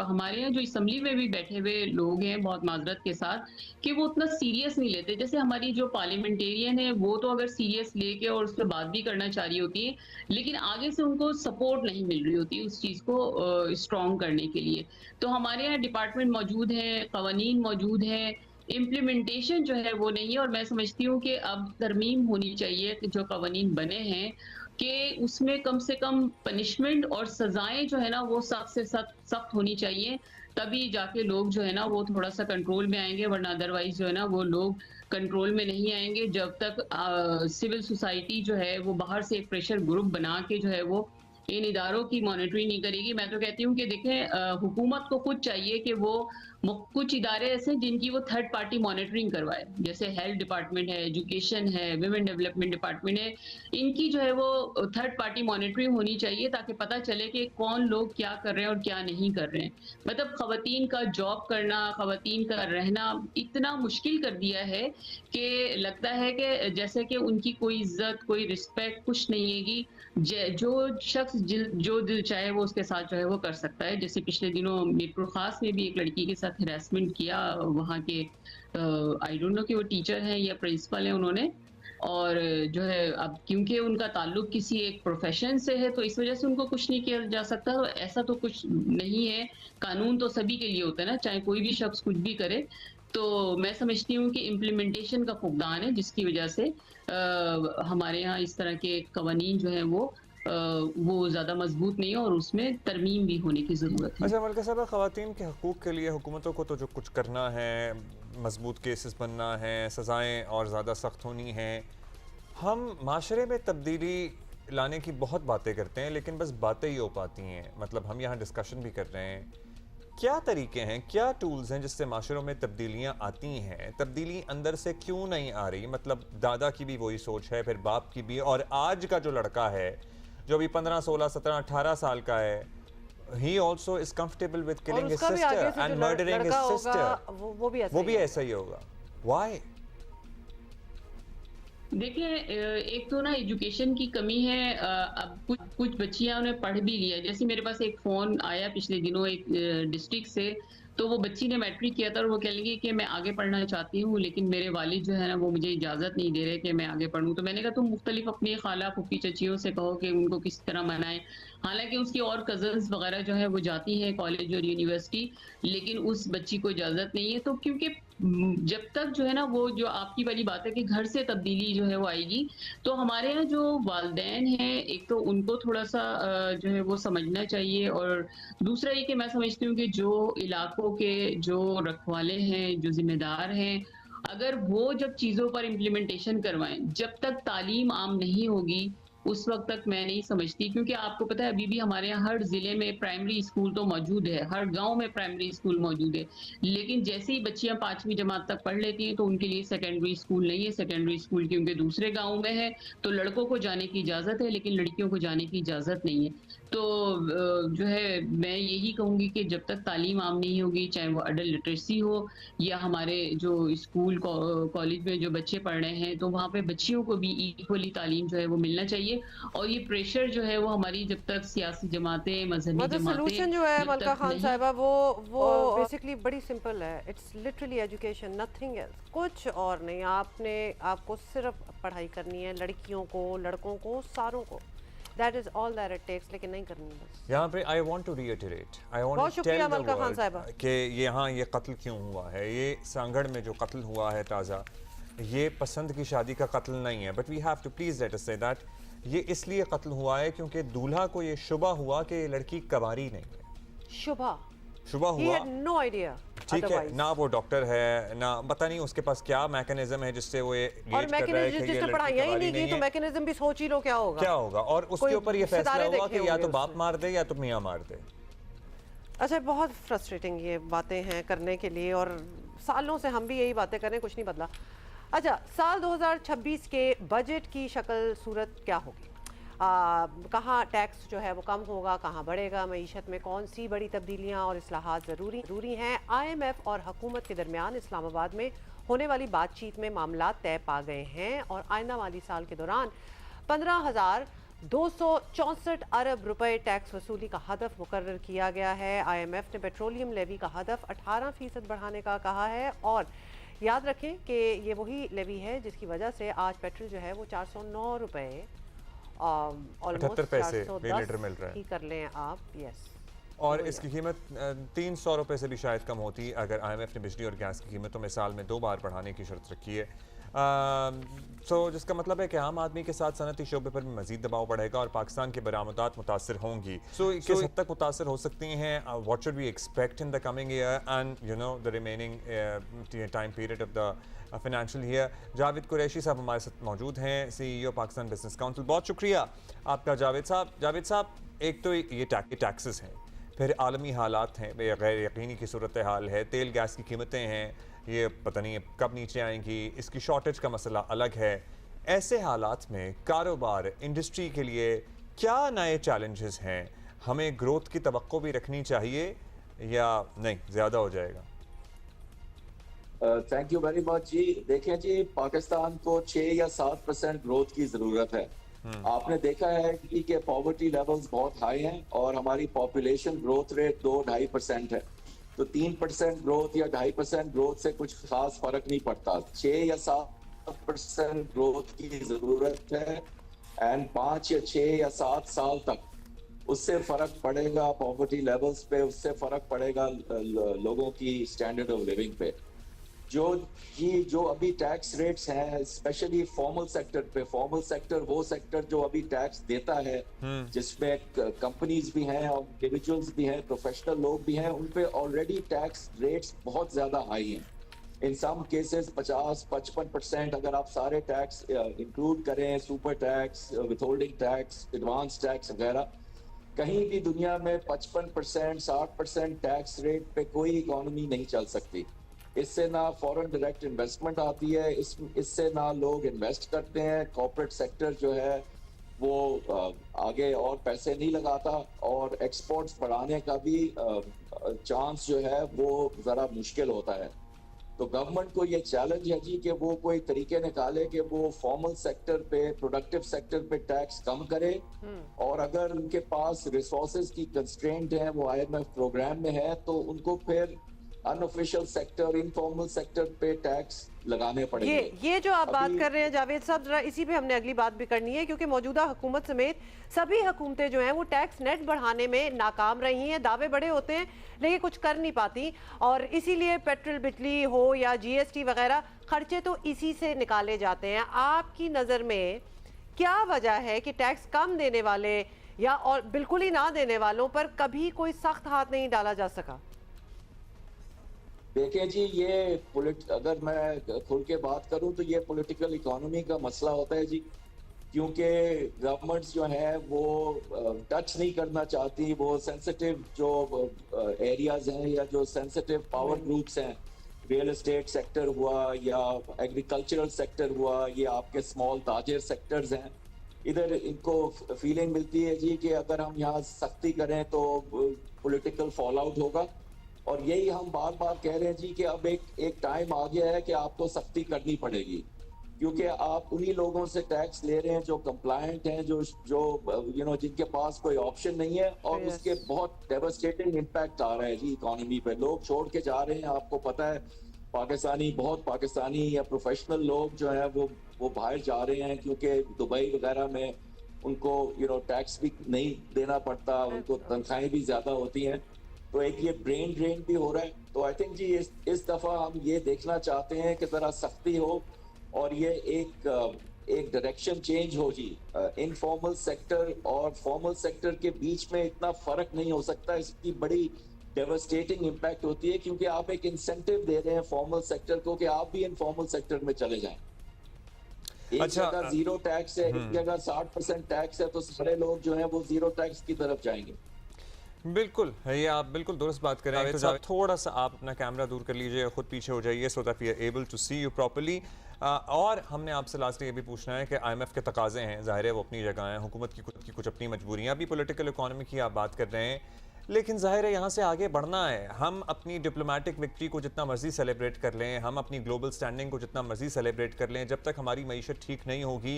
हमारे यहाँ जो असम्बली में भी बैठे हुए लोग हैं, बहुत माजरत के साथ, कि वो उतना सीरियस नहीं लेते। जैसे हमारी जो पार्लियामेंटेरियन है वो तो अगर सीरियस लेके और उस पर बात भी करना चाह रही होती है, लेकिन आगे से उनको सपोर्ट नहीं मिल रही होती उस चीज़ को स्ट्रॉन्ग करने के लिए। तो हमारे यहाँ डिपार्टमेंट मौजूद हैं, कवानीन मौजूद हैं, इम्प्लीमेंटेशन जो है वो नहीं है। और मैं समझती हूँ कि अब तरमीम होनी चाहिए कि जो कवानीन बने हैं कि उसमें कम से कम पनिशमेंट और सजाएं जो है ना वो सख्त से सख्त होनी चाहिए, तभी जाके लोग जो है ना वो थोड़ा सा कंट्रोल में आएंगे, वरना अदरवाइज जो है ना वो लोग कंट्रोल में नहीं आएंगे जब तक सिविल सोसाइटी जो है वो बाहर से एक प्रेशर ग्रुप बना के जो है वो इन इदारों की मॉनिटरिंग नहीं करेगी। मैं तो कहती हूँ कि देखें, हुकूमत को खुद चाहिए कि वो कुछ इदारे ऐसे जिनकी वो थर्ड पार्टी मॉनिटरिंग करवाए, जैसे हेल्थ डिपार्टमेंट है, एजुकेशन है, विमेन डेवलपमेंट डिपार्टमेंट है, इनकी जो है वो थर्ड पार्टी मॉनिटरिंग होनी चाहिए ताकि पता चले कि कौन लोग क्या कर रहे हैं और क्या नहीं कर रहे हैं। मतलब खवातीन का जॉब करना, खवातीन का रहना इतना मुश्किल कर दिया है कि लगता है कि जैसे कि उनकी कोई इज्जत, कोई रिस्पेक्ट कुछ नहीं है। जो शख्स जो दिल चाहे वो उसके साथ जो है वो कर सकता है। जैसे पिछले दिनों मीरपुर खास में भी एक लड़की के साथ हिरासमेंट किया वहाँ के, आई डोंट नो कि वो टीचर हैं या प्रिंसिपल हैं उन्होंने, और जो है अब क्योंकि उनका ताल्लुक किसी एक प्रोफेशन से है तो इस वजह से उनको कुछ नहीं किया जा सकता। तो ऐसा तो कुछ नहीं है, कानून तो सभी के लिए होता है ना, चाहे कोई भी शख्स कुछ भी करे। तो मैं समझती हूँ कि इम्प्लीमेंटेशन का फुकदान है जिसकी वजह से हमारे यहाँ इस तरह के कवानीन जो है वो ज़्यादा मजबूत नहीं है और उसमें तरमीम भी होने की ज़रूरत है। अच्छा मलका साहब, ख़वातीन के हकूक़ के लिए हुकूमतों को तो जो कुछ करना है, मजबूत केसेस बनना है, सज़ाएँ और ज़्यादा सख्त होनी हैं। हम माशरे में तब्दीली लाने की बहुत बातें करते हैं लेकिन बस बातें ही हो पाती हैं। मतलब हम यहाँ डिस्कशन भी कर रहे हैं, क्या तरीके हैं, क्या टूल्स हैं जिससे माशरों में तब्दीलियाँ आती हैं? तब्दीली अंदर से क्यों नहीं आ रही? मतलब दादा की भी वही सोच है, फिर बाप की भी, और आज का जो लड़का है जो अभी 15, 16, 17, 18 साल का है, he also is comfortable with killing his sister and murdering his sister. वो भी ऐसा ही होगा। Why? देखिए, एक तो ना एजुकेशन की कमी है। अब कुछ बच्चियां उन्हें पढ़ भी लिया। जैसे मेरे पास एक फ़ोन आया पिछले दिनों एक डिस्ट्रिक्ट से, तो वो बच्ची ने मैट्रिक किया था और वो कह लगी कि मैं आगे पढ़ना चाहती हूँ लेकिन मेरे वालिद जो है ना वो मुझे इजाज़त नहीं दे रहे कि मैं आगे पढ़ूँ। तो मैंने कहा तुम मुख्तलिफ अपनी खाला फूफी चचियों से कहो कि उनको किस तरह मनाएं। हालांकि उसकी और कज़न्स वगैरह जो है वो जाती हैं कॉलेज और यूनिवर्सिटी, लेकिन उस बच्ची को इजाज़त नहीं है। तो क्योंकि जब तक जो है ना वो जो आपकी वाली बात है कि घर से तब्दीली जो है वो आएगी, तो हमारे यहाँ जो वालिदैन हैं एक तो उनको थोड़ा-सा जो है वो समझना चाहिए, और दूसरा ये कि मैं समझती हूँ कि जो इलाकों के जो रखवाले हैं, जो ज़िम्मेदार हैं, अगर वो जब चीज़ों पर इम्प्लीमेंटेशन करवाएँ, जब तक तालीम आम नहीं होगी, उस वक़्त तक मैं नहीं समझती, क्योंकि आपको पता है अभी भी हमारे यहाँ हर ज़िले में प्राइमरी स्कूल तो मौजूद है, हर गाँव में प्राइमरी स्कूल मौजूद है। लेकिन जैसे ही बच्चियाँ 5वीं जमात तक पढ़ लेती हैं तो उनके लिए सेकेंडरी स्कूल नहीं है, सेकेंडरी स्कूल क्योंकि दूसरे गाँव में है, तो लड़कों को जाने की इजाज़त है लेकिन लड़कियों को जाने की इजाज़त नहीं है। तो जो है मैं यही कहूँगी कि जब तक तालीम आम नहीं होगी, चाहे वो अडल्ट लिटरेसी हो या हमारे जो स्कूल कॉलेज में जो बच्चे पढ़ रहे हैं, तो वहाँ पे बच्चियों को भी इक्वली तालीम जो है वो मिलना चाहिए। और ये प्रेशर जो है वो हमारी जब तक सियासी जमातें, मजहबी मतलब जमातें सोल्यूशन जो है जब मलका तक खान नहीं साहिबा वो बेसिकली बड़ी सिंपल है। It's literally education, nothing else, कुछ और नहीं। आपको सिर्फ पढ़ाई करनी है, लड़कियों को, लड़कों को, सारों को। That is all that it takes, लेकिन नहीं करनी बस। यहाँ पे I want to reiterate, I बहुत वांट टू टेल शुक्रिया द मलका खान साहिबा। वर्ल्ड कि यहाँ ये कत्ल क्यों हुआ है। ये सांगड़ में जो कत्ल हुआ है ताज़ा, ये पसंद की शादी का कत्ल नहीं है, but we have to please let us say that ये इसलिए कत्ल हुआ है क्योंकि दूल्हा को ये शुबा हुआ कि ये लड़की कवारी नहीं है। शुभा हुआ, नो आइडिया, ठीक है ना, वो डॉक्टर है ना, पता नहीं उसके पास क्या मैकेनिज्म है जिससे वो ये और मैकेनिज्म जिसने पढ़ाइयां ही नहीं की, तो मैकेनिज्म भी सोच ही लो क्या होगा और उसके ऊपर ये फैसला हुआ कि या तो बाप उसने। मार दे या तो मियाँ मार दे। अच्छा, बहुत फ्रस्ट्रेटिंग ये बातें हैं करने के लिए, और सालों से हम भी यही बातें कर रहे हैं, कुछ नहीं बदला। अच्छा, साल 2026 के बजट की शक्ल सूरत क्या होगी? कहाँ टैक्स जो है वो कम होगा, कहाँ बढ़ेगा, मईशत में कौन सी बड़ी तब्दीलियाँ और इस्लाहात ज़रूरी हैं? IMF और हुकूमत के दरमियान इस्लामाबाद में होने वाली बातचीत में मामला तय पा गए हैं और आइंदा माली साल के दौरान 15,264 अरब रुपए टैक्स वसूली का हदफ मुकर्रर किया गया है। IMF ने पेट्रोलियम लेवी का हदफ 18% बढ़ाने का कहा है, और याद रखें कि ये वही लेवी है जिसकी वजह से आज पेट्रोल जो है वो 409 रुपए ऑलमोस्ट 78 लीटर मिल रहा है, ही कर लें आप। यस, और इसकी कीमत 300 रुपए से भी शायद कम होती अगर IMF ने बिजली और गैस की कीमतों में साल में 2 बार बढ़ाने की शर्त रखी है। जिसका मतलब है कि आम आदमी के साथ सनती शोबे पर भी मजीद दबाव बढ़ेगा और पाकिस्तान की बरामदात मुतासर होंगी। किस हद तक मुतासर हो सकती हैं? What should we expect in the coming year and you know the remaining time period of the financial year? Javed Qureshi साहब हमारे साथ मौजूद हैं, CEO पाकिस्तान बिजनेस काउंसिल। बहुत शुक्रिया आपका जावेद साहब। जावेद साहब, एक तो ये टैक्सेस हैं, फिर आलमी हालात हैं, गैर यकीनी की सूरत हाल है, तेल गैस की कीमतें हैं, ये पता नहीं कब नीचे आएंगी, इसकी शॉर्टेज का मसला अलग है। ऐसे हालात में कारोबार, इंडस्ट्री के लिए क्या नए चैलेंजेस हैं? हमें ग्रोथ की तवक्को भी रखनी चाहिए या नहीं, ज़्यादा हो जाएगा? थैंक यू वेरी मच जी। देखें जी, पाकिस्तान को 6 या 7% ग्रोथ की ज़रूरत है। आपने देखा है कि पॉवर्टी लेवल्स बहुत हाई हैं और हमारी पॉपुलेशन ग्रोथ रेट 2-2.5% है, तो 3% ग्रोथ या 2.5% ग्रोथ से कुछ खास फर्क नहीं पड़ता। 6 या 7% ग्रोथ की जरूरत है, एंड 5 या 6 या 7 साल तक उससे फर्क पड़ेगा पॉवर्टी लेवल्स पे, उससे फर्क पड़ेगा लोगों की स्टैंडर्ड ऑफ लिविंग पे। जो अभी टैक्स रेट्स हैं स्पेशली फॉर्मल सेक्टर पे, फॉर्मल सेक्टर वो सेक्टर जो अभी टैक्स देता है, जिसमें कंपनीज भी हैं और इंडिविजुअल्स भी हैं, प्रोफेशनल लोग भी हैं, उन पे ऑलरेडी टैक्स रेट्स बहुत ज्यादा हाई हैं। इन सम केसेस 50-55% अगर आप सारे टैक्स इंक्लूड करें, super tax, withholding tax, advance tax वगैरह, कहीं भी दुनिया में 55%, 60% टैक्स रेट पे कोई इकोनॉमी नहीं चल सकती। इससे ना फॉरेन डायरेक्ट इन्वेस्टमेंट आती है, इससे ना लोग इन्वेस्ट करते हैं, कॉर्पोरेट सेक्टर जो है वो आगे और पैसे नहीं लगाता, और एक्सपोर्ट्स बढ़ाने का भी चांस जो है वो ज़रा मुश्किल होता है। तो गवर्नमेंट को ये चैलेंज है जी कि वो कोई तरीके निकाले कि वो फॉर्मल सेक्टर पे, प्रोडक्टिव सेक्टर पे टैक्स कम करे, और अगर उनके पास रिसोर्सेज की कंस्ट्रेंट है, वो IMF प्रोग्राम में है, तो उनको फिर अनऑफिशियल सेक्टर, इनफॉर्मल सेक्टर पे टैक्स लगाने पड़ेंगे। ये जो आप बात कर रहे हैं जावेद साहब, जरा इसी पे हमने अगली बात भी करनी है, क्योंकि मौजूदा हुकूमत समेत सभी हुकूमतें जो हैं वो टैक्स नेट बढ़ाने में नाकाम रही हैं। दावे बड़े होते हैं लेकिन कुछ कर नहीं पाती, और इसीलिए पेट्रोल, बिजली हो या जीएसटी वगैरह, खर्चे तो इसी से निकाले जाते हैं। आपकी नज़र में क्या वजह है कि टैक्स कम देने वाले या और बिल्कुल ही ना देने वालों पर कभी कोई सख्त हाथ नहीं डाला जा सका? देखिए जी, ये अगर मैं खुल के बात करूं तो ये पॉलिटिकल इकोनॉमी का मसला होता है जी, क्योंकि गवर्नमेंट्स जो है वो टच नहीं करना चाहती वो सेंसिटिव जो एरियाज हैं या जो सेंसिटिव पावर ग्रुप्स हैं, रियल एस्टेट सेक्टर हुआ या एग्रीकल्चरल सेक्टर हुआ, ये आपके स्मॉल ताजर सेक्टर्स हैं। इधर इनको फीलिंग मिलती है जी कि अगर हम यहाँ सख्ती करें तो पॉलिटिकल फॉल आउट होगा, और यही हम बार बार कह रहे हैं जी कि अब एक टाइम आ गया है कि आपको सख्ती करनी पड़ेगी, क्योंकि आप उन्हीं लोगों से टैक्स ले रहे हैं जो कंप्लायंट हैं, जो जिनके पास कोई ऑप्शन नहीं है, और उसके बहुत डेवास्टेटिंग इम्पैक्ट आ रहा है जी इकोनॉमी पे। लोग छोड़ के जा रहे हैं, आपको पता है बहुत पाकिस्तानी या प्रोफेशनल लोग जो है वो बाहर जा रहे हैं, क्योंकि दुबई वगैरह में उनको टैक्स भी नहीं देना पड़ता, उनको तनख्वाहें भी ज्यादा होती हैं, तो एक ये ब्रेन ड्रेन भी हो रहा है। तो आई थिंक जी इस दफा हम ये देखना चाहते हैं कि जरा सख्ती हो और ये एक डायरेक्शन चेंज हो जी। इनफॉर्मल सेक्टर और फॉर्मल सेक्टर के बीच में इतना फर्क नहीं हो सकता, इसकी बड़ी डेवास्टेटिंग इम्पैक्ट होती है, क्योंकि आप एक इंसेंटिव दे रहे हैं फॉर्मल सेक्टर को कि आप भी इनफॉर्मल सेक्टर में चले जाएं। एक जगह 0 टैक्स है, एक जगह 60% टैक्स है, तो सारे लोग जो हैं वो 0 टैक्स की तरफ जाएंगे। बिल्कुल, ये आप बिल्कुल दुरुस्त बात कर रहे हैं। तो थोड़ा सा आप अपना कैमरा दूर कर लीजिए, खुद पीछे हो जाइए, so that we are able to see you properly. और हमने आपसे लास्टली ये भी पूछना है कि IMF के तकाजे हैं, ज़ाहिर है वो अपनी जगह हैं, हुकूमत की कुछ अपनी मजबूरियाँ भी, पॉलिटिकल इकोनॉमी की आप बात कर रहे हैं, लेकिन ज़ाहिर है यहाँ से आगे बढ़ना है। हम अपनी डिप्लोमेटिक विक्ट्री को जितना मर्जी सेलिब्रेट कर लें, हम अपनी ग्लोबल स्टैंडिंग को जितना मर्जी सेलिब्रेट कर लें, जब तक हमारी मईशत ठीक नहीं होगी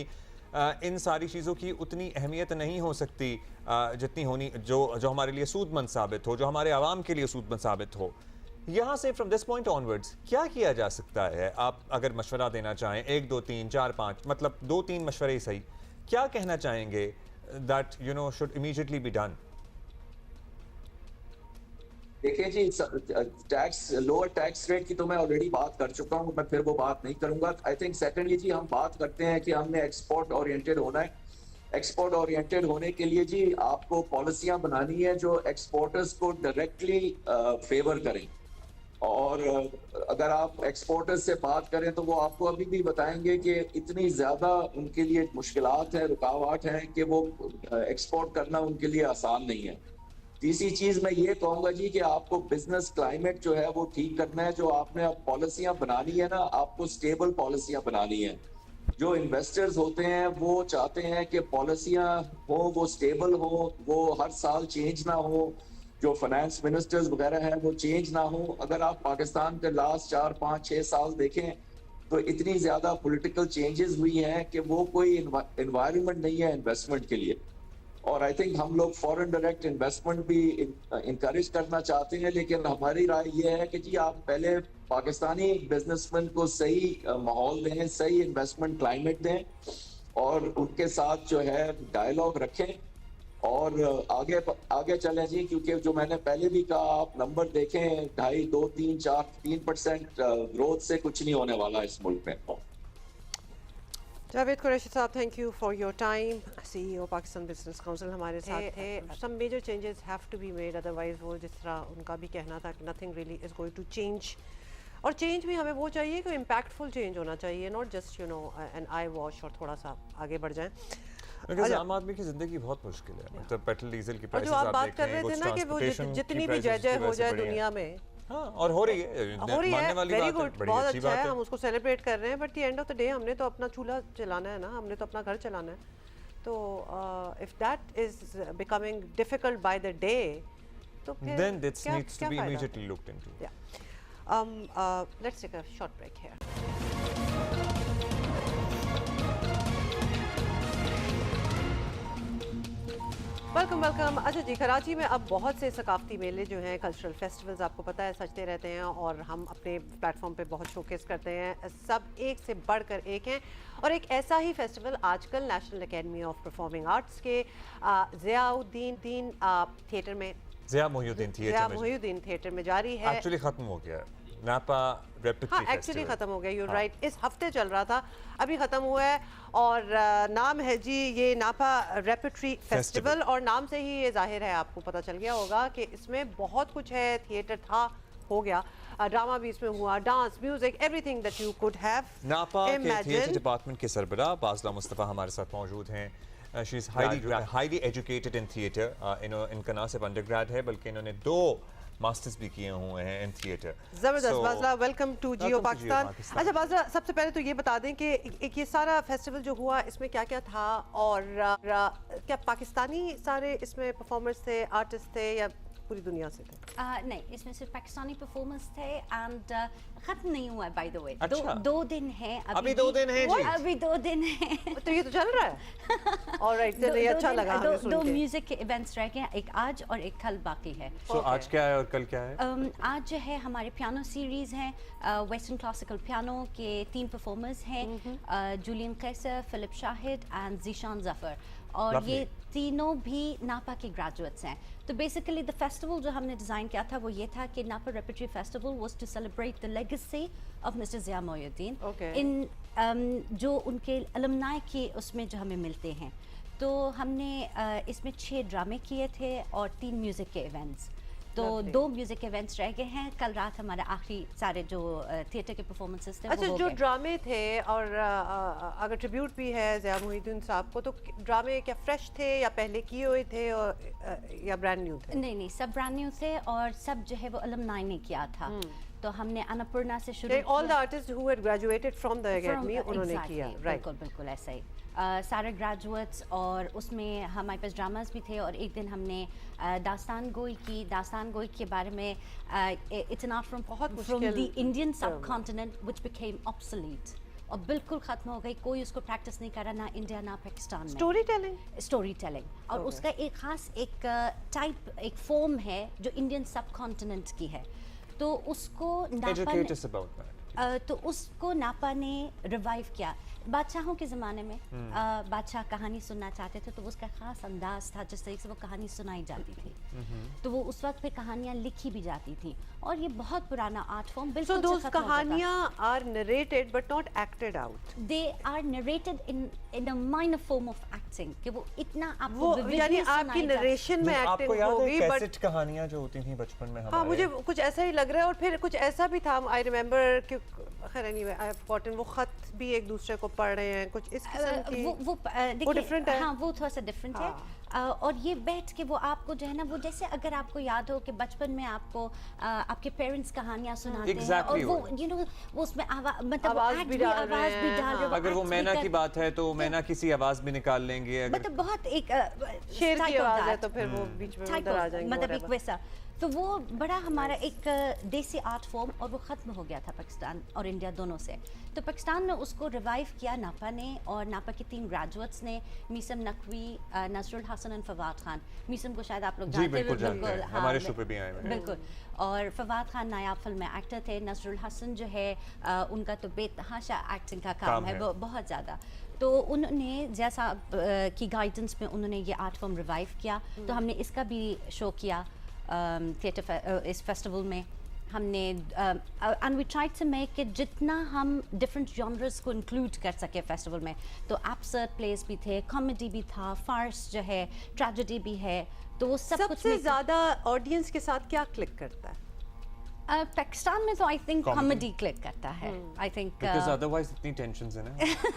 इन सारी चीज़ों की उतनी अहमियत नहीं हो सकती जितनी होनी जो हमारे लिए सूदमंद साबित हो, जो हमारे आवाम के लिए सूदमंद साबित हो। यहाँ से फ्रॉम दिस पॉइंट ऑनवर्ड्स क्या किया जा सकता है? आप अगर मशवरा देना चाहें, 1 2 3 4 5 मतलब 2-3 मशवरे ही सही, क्या कहना चाहेंगे that should immediately be done? देखिए जी, लोअर टैक्स रेट की तो मैं ऑलरेडी बात कर चुका हूँ, मैं फिर वो बात नहीं करूंगा। आई थिंक सेकेंडली जी, हम बात करते हैं कि हमने एक्सपोर्ट ओरिएंटेड होना है। एक्सपोर्ट ओरिएंटेड होने के लिए जी आपको पॉलिसियां बनानी है जो एक्सपोर्टर्स को डायरेक्टली फेवर करें, और अगर आप एक्सपोर्टर्स से बात करें तो वो आपको अभी भी बताएंगे कि इतनी ज्यादा उनके लिए मुश्किलात हैं, रुकावट है कि वो एक्सपोर्ट करना उनके लिए आसान नहीं है। तीसरी चीज मैं ये कहूंगा जी कि आपको बिजनेस क्लाइमेट जो है वो ठीक करना है। जो आपने अब पॉलिसियां बनानी है ना, आपको स्टेबल पॉलिसियां बनानी है। जो इन्वेस्टर्स होते हैं वो चाहते हैं कि पॉलिसियां हो वो स्टेबल हो, वो हर साल चेंज ना हो, जो फाइनेंस मिनिस्टर्स वगैरह हैं वो चेंज ना हो। अगर आप पाकिस्तान के लास्ट 4 5 6 साल देखें तो इतनी ज्यादा पॉलिटिकल चेंजेस हुई हैं कि वो कोई एनवायरनमेंट नहीं है इन्वेस्टमेंट के लिए। और आई थिंक हम लोग फॉरेन डायरेक्ट इन्वेस्टमेंट भी इंकरेज करना चाहते हैं, लेकिन हमारी राय ये है कि जी आप पहले पाकिस्तानी बिजनेसमैन को सही माहौल दें, सही इन्वेस्टमेंट क्लाइमेट दें, और उनके साथ जो है डायलॉग रखें और आगे चलें जी। क्योंकि जो मैंने पहले भी कहा, आप नंबर देखें 2.5 2 3 4 3% ग्रोथ से कुछ नहीं होने वाला इस मुल्क में। जावेद कुरैशी साहब, thank you for your time. CEO Pakistan business council हमारे साथ थे। Some major changes have to be made, otherwise वो जिस तरह उनका भी कहना था कि nothing really is going to change, और चेंज भी हमें वो चाहिए कि इम्पैक्टफुल चेंज होना चाहिए, not just an eye wash और थोड़ा सा आगे बढ़ जाएं। आम आदमी की जिंदगी बहुत मुश्किल है, मतलब पेट्रोल डीजल की प्राइसेस जो आप आप बात कर रहे थे ना कि वो जितनी भी जय हो जाए दुनिया में, हाँ, और हो रही है वेरी गुड, बहुत अच्छा है, हम उसको सेलिब्रेट कर रहे हैं। But the end of the day हमने तो अपना चूल्हा चलाना है ना, हमने तो अपना घर चलाना है। तो if that is becoming difficult by the day, तो फिर then this needs to be immediately looked into. Let's take a short break here. Welcome welcome. अच्छा जी, कराची में अब बहुत से सकाफती मेले जो हैं, कल्चरल फेस्टिवल्स आपको पता है सजते रहते हैं और हम अपने प्लेटफॉर्म पे बहुत शोकेस करते हैं। सब एक से बढ़कर एक हैं और एक ऐसा ही फेस्टिवल आजकल national academy of performing arts के ज़ियाउद्दीन थिएटर में ज़िया मोहिउद्दीन थिएटर में जारी है। एक्चुअली खत्म हो गया है नापा रेपेट्री हाँ, एक्चुअली खत्म हो गया, यू हाँ। राइट। इस हफ्ते चल रहा था, अभी खत्म हुआ है और नाम है जी ये नापा रेपेट्री फेस्टिवल और नाम से ही ये जाहिर है, आपको पता चल गया होगा कि इसमें बहुत कुछ है। थिएटर था, हो गया, ड्रामा भी इसमें हुआ, dance, music, everything that you could have नापा के थिएटर डिपार्टमेंट के सरबराह बाज़ला मुस्तफ़ा हमारे साथ मौजूद हैं। She is highly educated in theatre. इनका ना सिर्फ अंडरग्रेड है बल्कि इन्होंने 2 मास्टर्स भी किए हुए हैं इन थिएटर। जबरदस्त। बाज़ला, वेलकम टू जियो पाकिस्तान। अच्छा बाज़ला, सबसे पहले तो ये बता दें कि एक ये सारा फेस्टिवल जो हुआ इसमें क्या क्या था और क्या पाकिस्तानी सारे इसमें परफॉर्मर्स थे, आर्टिस्ट थे या पूरी दुनिया से थे? नहीं, इसमें सिर्फ पाकिस्तानी परफॉर्मर्स थे एंड खत्म नहीं हुआ बाय द वे। अच्छा। दो दिन है अभी 2 दिन है जी। अभी 2 दिन है। तो ये तो चल रहा है। ऑलराइट, चलिए, अच्छा लगा हमें सुन दो के। म्यूजिक के इवेंट्स रह गए हैं, एक आज और एक कल बाकी है। सो आज क्या है और कल क्या है? आज जो है हमारे पियानो सीरीज हैं, वेस्टर्न क्लासिकल पियानो के 3 परफॉर्मर्स हैं, Julian Kaiser, Philip Shahid and Zeeshan Zafar, और Lovely. ये तीनों भी नापा के ग्रेजुएट्स हैं। तो बेसिकली द फेस्टिवल जो हमने डिज़ाइन किया था वो ये था कि NAPA repertory festival was to celebrate the legacy of mister Zia Mohiuddin Okay. इन जो उनके अलुमनाई के उसमें जो हमें मिलते हैं। तो हमने इसमें 6 ड्रामे किए थे और 3 म्यूज़िक के इवेंट्स। तो Lovely. 2 म्यूजिक इवेंट्स रह गए हैं। कल रात हमारा आखिरी सारे जो थिएटर के परफॉर्मेंसेस थे अच्छा, वो हो जो गए। ड्रामे थे और अगर ट्रिब्यूट भी है ज़िया मोहिउद्दीन साहब को, तो ड्रामे क्या फ्रेश थे या पहले किए हुए थे और या ब्रांड न्यू थे? नहीं नहीं, सब ब्रांड न्यू थे और सब जो है वो अलुमनाई ने किया था। तो हमने अन्नपूर्णा से शुरू all the artist who had graduated from the academy उन्होंने किया, राइट? बिल्कुल बिल्कुल ऐसा ही। सारे ग्रेजुएट्स और उसमें हमारे पास ड्रामास भी थे और एक दिन हमने दास्तान गोई की। दास्तान गोई के बारे में it's an art from the Indian सब कॉन्टिनेंट व्हिच बिकेम ऑब्सोलीट और बिल्कुल ख़त्म हो गई। कोई उसको प्रैक्टिस नहीं करा, ना इंडिया ना पाकिस्तान में। स्टोरी टेलिंग और उसका एक ख़ास एक टाइप, एक फॉर्म है जो इंडियन सब कॉन्टिनेंट की है। तो उसको उसको नापा ने रिवाइव किया। बादशाहों के ज़माने में बादशाह कहानी सुनना चाहते थे तो वो उसका ख़ास अंदाज था जिस तरीके से वो कहानी सुनाई जाती थी। तो वो उस वक्त पे कहानियाँ लिखी भी जाती थी और ये बहुत पुराना आर्ट फॉर्म बिल्कुल। So those कहानियाँ are narrated but not acted out. They are narrated in a minor form of acting कि वो इतना आपको वो vividly यानी सुनाई आपकी जाती- नरेशन में आपको एक्टिंग याद होगी, है बट कैसेट कहानियां जो होती थी बचपन में हाँ, हमारे? मुझे कुछ ऐसा ही लग रहा है। और फिर कुछ ऐसा भी था, आई रिमेम्बर कि खैर एनीवे आई हैव फॉरगॉटन, वो खत भी एक दूसरे को पढ़ रहे हैं, कुछ इस किस्म की। वो वो different है। हाँ, वो थोड़ा सा डिफरेंट है। और ये बैठ के वो आपको जो है ना, वो जैसे अगर आपको याद हो कि बचपन में आपको आपके पेरेंट्स कहानियां सुनाते हैं Exactly और वो यू नो वो उसमें मतलब आवाज़ वो act भी डाल रहे आवाज़ भी हैं, डाल रहे हैं, अगर वो act भी मैना कर- की बात है तो मैना किसी आवाज भी निकाल लेंगे। अगर मतलब बहुत एक शेर की type of आवाज़ है that। तो फिर वो बीच में Type उधर आ of- जाएंगे, मतलब एक whatever. वैसा। तो वो बड़ा हमारा एक देसी आर्ट फॉर्म और वो ख़त्म हो गया था पाकिस्तान और इंडिया दोनों से। तो पाकिस्तान में उसको रिवाइव किया नापा ने और नापा के 3 ग्रेजुएट्स ने, मीसम नकवी, नजरुल हसन और फवाद खान। मीसम को शायद आप लोग जी, जानते बिल्कुल जानते हैं, हाँ, हमारे शो पे भी आए हुए हैं। बिल्कुल। और फवाद खान नायाब फिल्म में एक्टर थे। नजरुल हसन जो है उनका तो बेतहाशा एक्टिंग का काम है, वो बहुत ज़्यादा। तो उन्होंने जैसा की गाइडेंस में उन्होंने ये आर्ट फॉर्म रिवाइव किया। तो हमने इसका भी शो किया थिएटर इस फेस्टिवल में। हमने and we tried to make it जितना हम डिफरेंट जॉनर्स को इंक्लूड कर सके फेस्टिवल में। तो एब्सर्ड प्लेस भी थे, कॉमेडी भी था, फार्स जो है, ट्रेजेडी भी है। तो वो सब कुछ सबसे ज़्यादा ऑडियंस के साथ क्या क्लिक करता है? पाकिस्तान में तो आई थिंक कॉमेडी क्लिक करता है। आई थिंक बिकॉज़ अदरवाइज इतनी टेंशंस है ना।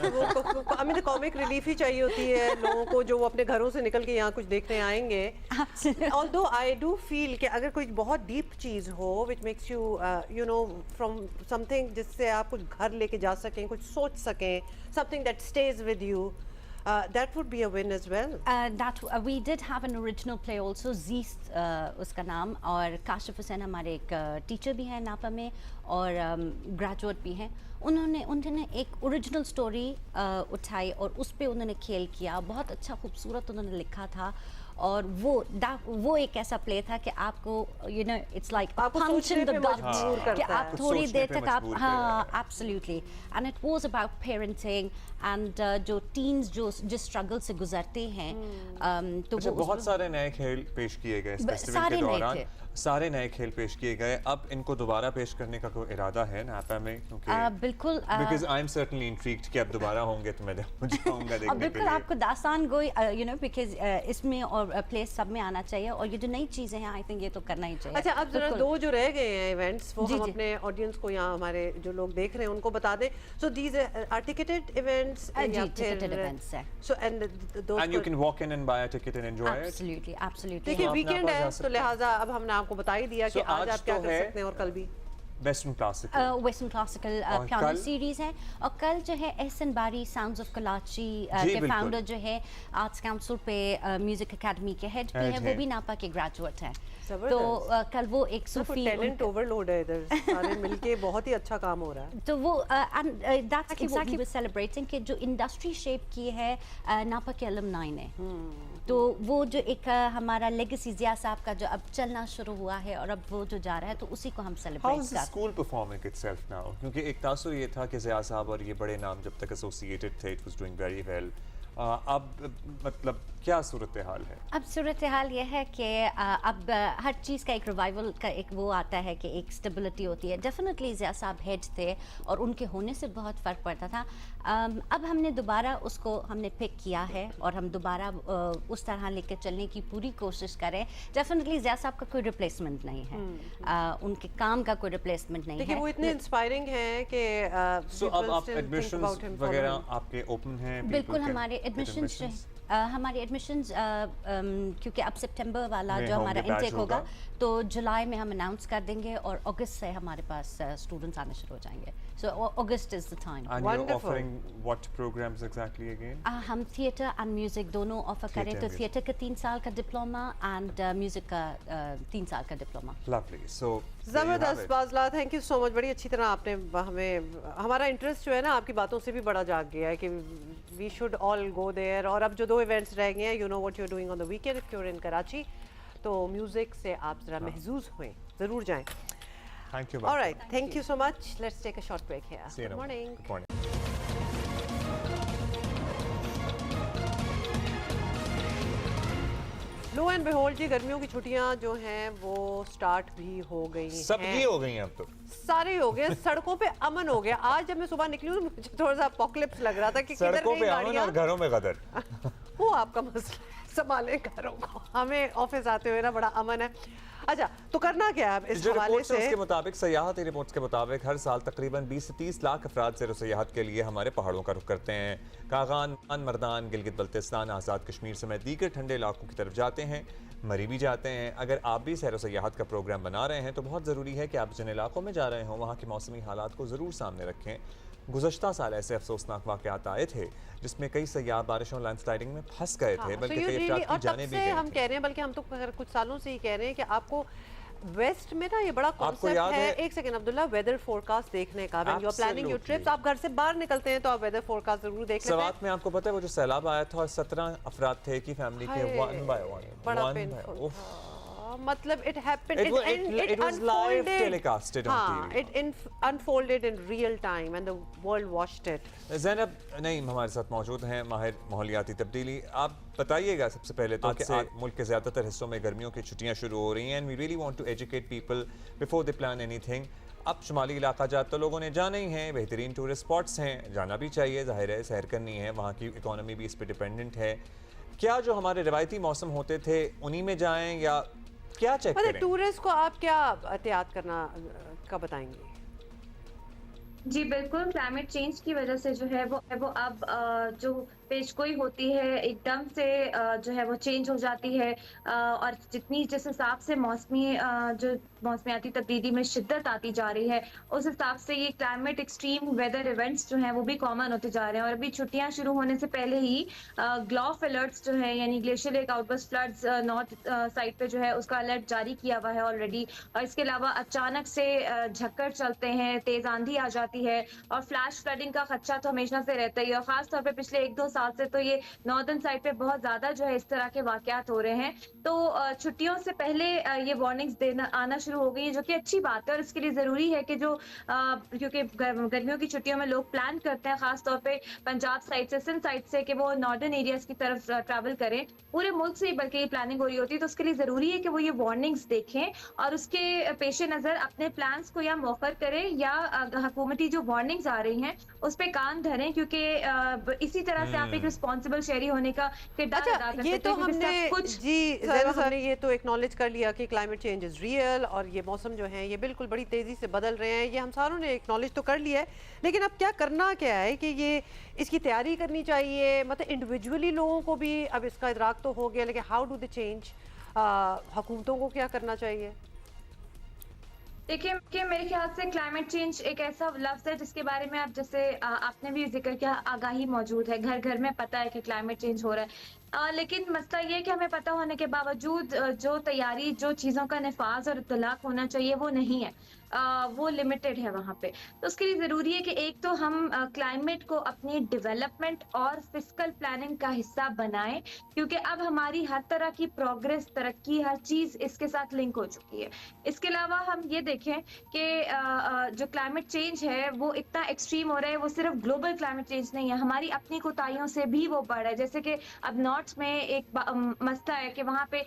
वो हमें तो कॉमिक रिलीफ ही चाहिए होती है लोगों को, जो वो अपने घरों से निकल के यहाँ कुछ देखने आएंगे। ऑल्दो आई डू फील कि अगर कोई बहुत डीप चीज़ हो which makes you you know from something जिससे आप कुछ घर लेके जा सकें, कुछ सोच सकें, something that stage with you, that would be a win as well. We did have an original play also, Zeest उसका नाम, और काशिफ हुसैन हमारे एक टीचर भी हैं नापा में और ग्रेजुएट भी हैं। उन्होंने एक ओरिजिनल स्टोरी उठाई और उस पे उन्होंने खेल किया। बहुत अच्छा खूबसूरत उन्होंने लिखा था और वो एक ऐसा प्ले था कि आपको यू नो इट्स लाइक आपको punch सोचने in the पे gut मजबूर कि करता आप है। थोड़ी सोचने देर पे तक आप मजबूर हाँ absolutely and it was about parenting and जो टीन्स जो जिस स्ट्रगल से गुजरते हैं तो अच्छा, वो बहुत सारे नए खेल पेश किए गए इस फेस्टिवल सारे के नए दौरान, थे। सारे नए खेल पेश किए गए। अब इनको दोबारा पेश करने का कोई इरादा है नापा में? क्योंकि बिल्कुल because I am certainly intrigued कि अब दोबारा होंगे तो मैं जाऊंगा देखने के बिल्कुल लिए। आपको दास्तान गोई यू नो बिकॉज इसमें और प्लेस सब में आना चाहिए और ये जो नई चीजें हैं आई थिंक ये तो करना ही चाहिए। अच्छा, अब जरा बिल्कुल। 2 जो रह गए हैं इवेंट्स वो जी, हम जी। अपने ऑडियंस को यहाँ हमारे जो लोग देख रहे हैं उनको बता दें। So these are ticketed events जी, ticketed events हैं। So and And you can walk in and buy a ticket and enjoy it. Absolutely absolutely देखिए आप वीकेंड नापा जा है सकते तो हैं। लिहाजा अब हमने आपको बता ही दिया कि So, आज आज आप क्या तो कर है- सकते हैं और कल भी। Western classical. वेस्टर्न क्लासिकल और पियानो कल? सीरीज है और कल जो है एहसन बारी साउंड्स ऑफ कराची जी, के बिल्कुल। फाउंडर जो है आर्ट्स काउंसिल पे म्यूजिक एकेडमी के हेड पे Head है वो है। भी नापा के ग्रेजुएट है। जबरदस्त। तो कल वो एक सूफी टैलेंट ओवरलोड है इधर, सारे मिलके बहुत ही अच्छा काम हो रहा है। तो वो दैट्स एग्जैक्टली वी सेलिब्रेटिंग कि जो इंडस्ट्री शेप की है नापा के अलुमनाई ने। तो वो जो एक हमारा लेगेसी जिया साहब का जो अब चलना शुरू हुआ है और अब वो जो जा रहा है तो उसी को हम How सेलिब्रेट is the करते हैं। school performing itself now? क्योंकि एक तासुर ये था कि ज़िया साहब और ये बड़े नाम जब तक एसोसिएटेड थे, it was doing very well. अब मतलब क्या सूरत हाल है? अब सूरत हाल ये है कि अब हर चीज़ का एक रिवाइवल का एक वो आता है कि एक स्टेबिलिटी होती है। डेफिनेटली ज़िया साहब हेड थे और उनके होने से बहुत फ़र्क पड़ता था। अब हमने दोबारा उसको हमने पिक किया है और हम दोबारा उस तरह लेकर चलने की पूरी कोशिश करें। डेफिनेटली ज़िया साहब का कोई रिप्लेसमेंट नहीं है, उनके काम का कोई रिप्लेसमेंट नहीं देखिए है। वो इतने इंस्पायरिंग हैं कि So अब आप एडमिशंस वगैरह आपके ओपन हैं? बिल्कुल हमारे एडमिशंस हमारे एडमिशंस क्योंकि अब सितंबर वाला में जो हमारा होंगे, बैच इनटेक होगा होगा। तो जुलाई में हम अनाउंस कर देंगे और अगस्त से हमारे पास स्टूडेंट्स आने शुरू हो जाएंगे। So August is the time. And you're Wonderful. offering what programs exactly again? हम थिएटर एंड म्यूजिक दोनों ऑफर करें। Theatre तो and थिएटर का 3 साल का डिप्लोमा एंड म्यूजिक का 3 साल का diploma. Lovely. So there you have जबरदस्त it. बाजला, थैंक यू सो मच। बड़ी अच्छी तरह आपने हमें, हमारा इंटरेस्ट जो है ना आपकी बातों से भी बड़ा जाग गया है कि we should all go there. और अब जो 2 इवेंट्स रह गए हैं, you know what you are doing on the weekend if you are in Karachi, तो म्यूजिक से आप जरा महजूज हुए, जरूर जाएं। Thank you. Alright, thank you so much. Let's take a short break here. See you good now. Morning. Good morning. Lo and behold जी, गर्मियों की छुट्टियां जो हैं वो स्टार्ट भी हो गई हैं। सबकी हो गई हैं अब तो। सारे हो गए, सड़कों पे अमन हो गया। आज जब मैं सुबह निकली हूँ मुझे थोड़ा सा अपोकलिप्स लग रहा था कि किधर सड़कों गई पे अमन गाड़ियां। और घरों में गदर। वो आपका मसला है, संभाले घरों को। हमें ऑफिस आते हुए ना बड़ा अमन है। अच्छा, तो करना क्या है इस जो हवाले रिपोर्ट्स हैं से? उसके मुताबिक, सयाहती रिपोर्ट्स के मुताबिक हर साल तकरीबन 20 से 30 लाख अफराद सैर सयाहत के लिए हमारे पहाड़ों का रुख करते हैं। कागान, मर्दान, गिलगित बल्तिस्तान, आज़ाद कश्मीर समेत दीगर ठंडे इलाकों की तरफ जाते हैं, मरी भी जाते हैं। अगर आप भी सैर सयाहत का प्रोग्राम बना रहे हैं तो बहुत ज़रूरी है कि आप जिन इलाकों में जा रहे हों वहाँ के मौसमी हालात को ज़रूर सामने रखें। गुज़श्ता साल ऐसे अफसोसनाक वाक़यात आए थे जिसमें कई सयाह बारिशों लैंडस्लाइडिंग में फंस गए थे, हाँ, बल्कि so you कई really- अफराद और की तब जाने भी से गई हम थी। कह रहे हैं, बल्कि हम तो कुछ सालों से ही कह रहे हैं कि आपको वेस्ट में ना ये बड़ा कॉन्सेप्ट याद है। है- एक सेकंड अब्दुल्ला, वेदर फोरकास्ट देखने का। When you are planning your Absolutely. Trips, आप घर से बाहर निकलते हैं तो आप वेदर फोरकास्ट जरूर देख लेते हैं। सवात में आपको पता है वो जो सैलाब आया था और 17 अफराद थे की फैमिली के, हाय, वन बाय वन, बड़ा one by- पेनफुल उफ। था। मतलब it happened, It was live telecasted on हाँ, TV. it unfolded in real time and the world watched it. Zainab Naeem हमारे साथ मौजूद हैं, माहिर माहौलियाती तब्दीली। आप बताइएगा सबसे पहले तो कि मुल्क के ज़्यादातर हिस्सों में गर्मियों की छुट्टियां शुरू हो रही हैं and we really want to educate people before they plan anything. अब शुमाली इलाका जात तो लोगों ने जाना ही है, बेहतरीन टूरिस्ट स्पॉट्स हैं, जाना भी चाहिए, ज़ाहिर है सैर करनी है, वहाँ की इकॉनमी भी इस पर डिपेंडेंट है। क्या जो हमारे रिवायती मौसम होते थे उन्हीं में जाएँ या क्या चेक मतलब करें? टूरिस्ट को आप क्या एहतियात करना का बताएंगे? जी बिल्कुल, क्लाइमेट चेंज की वजह से जो है वो अब जो पेशगोई होती है एकदम से जो है वो चेंज हो जाती है और जितनी जिस हिसाब से जो मौसमियाती तब्दीली में शिद्दत आती जा रही है उस हिसाब से ये क्लाइमेट एक्सट्रीम वेदर इवेंट्स जो हैं वो भी कॉमन होते जा रहे हैं। और अभी छुट्टियां शुरू होने से पहले ही ग्लॉफ अलर्ट्स जो है यानी glacier lake outburst floods north side पे जो है उसका अलर्ट जारी किया हुआ है ऑलरेडी। और इसके अलावा अचानक से झक्कड़ चलते हैं, तेज आंधी आ जाती है और फ्लैश फ्लडिंग का खदशा तो हमेशा से रहता ही है। और खास तौर पे पिछले 1-2 साल से तो ये नॉर्दर्न साइड पे बहुत ज्यादा जो है इस तरह के वाकयात हो रहे हैं। तो छुट्टियों से पहले ये वार्निंग्स देना आना शुरू हो गई है, जो कि अच्छी बात है। और इसके लिए जरूरी है कि जो क्योंकि गर्मियों की छुट्टियों में लोग प्लान करते हैं खासतौर पे पंजाब साइड से, सिंध साइड से, कि वो नॉर्दर्न एरियाज की तरफ ट्रैवल करें। पूरे मुल्क से ही बल्कि ये प्लानिंग हो रही होती है, तो उसके लिए जरूरी है कि वो ये वार्निंग्स देखें और उसके पेश नजर अपने प्लान्स को या मौखर करें या हुकूमती जो वार्निंग्स आ रही हैं उस पर कान धरें, क्योंकि इसी तरह से आप एक रिस्पॉन्सिबल शहरी होने का किरदार अदा कर सकते हैं। ये तो हमने जी हमने ये तो एक्नॉलेज कर लिया कि क्लाइमेट चेंज इज रियल और ये मौसम जो है ये बिल्कुल बड़ी तेजी से बदल रहे हैं, ये हम सारों ने एक्नॉलेज तो कर लिया है। लेकिन अब क्या करना क्या है कि ये इसकी तैयारी करनी चाहिए, मतलब इंडिविजुअली लोगों को भी अब इसका इदराक तो हो गया, लेकिन हाउ डू दे चेंज, हुकूमतों को क्या करना चाहिए? देखिए कि मेरे ख्याल से क्लाइमेट चेंज एक ऐसा लफ्ज है जिसके बारे में आप जैसे आपने भी जिक्र किया, आगाही मौजूद है, घर घर में पता है कि क्लाइमेट चेंज हो रहा है। लेकिन मसला ये है कि हमें पता होने के बावजूद जो तैयारी, जो चीज़ों का नफाज और इत्तलाक होना चाहिए वो नहीं है, वो लिमिटेड है वहाँ पे। तो उसके लिए ज़रूरी है कि एक तो हम क्लाइमेट को अपनी डेवलपमेंट और फिस्कल प्लानिंग का हिस्सा बनाएं, क्योंकि अब हमारी हर तरह की प्रोग्रेस, तरक्की, हर चीज़ इसके साथ लिंक हो चुकी है। इसके अलावा हम ये देखें कि जो क्लाइमेट चेंज है वो इतना एक्सट्रीम हो रहा है, वो सिर्फ ग्लोबल क्लाइमेट चेंज नहीं है, हमारी अपनी कोताहियों से भी वो बढ़ रहा है। जैसे कि अब नॉर्थ में एक मसला है कि वहाँ पे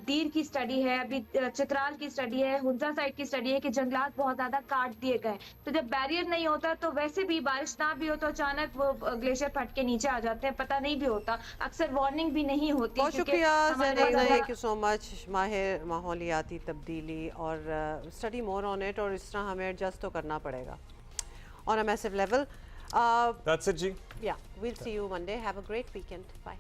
दीर की स्टडी है, अभी चित्राल की स्टडी है, हुंजा साइड की स्टडी है कि जंगलात बहुत ज्यादा काट दिए गए। तो जब बैरियर नहीं होता तो वैसे भी बारिश ना भी हो तो अचानक वो ग्लेशियर फट के नीचे आ जाते हैं, पता नहीं भी होता, अक्सर वार्निंग भी नहीं होती। बहुत शुक्रिया थैंक यू सो मच। माहिर माहौलियाती तब्दीली और स्टडी मोर ऑन इट, और इस तरह हमें एडजस्ट तो करना पड़ेगा on a massive level. That's it, जी। Yeah, we'll see you Monday. Have a great weekend. Bye.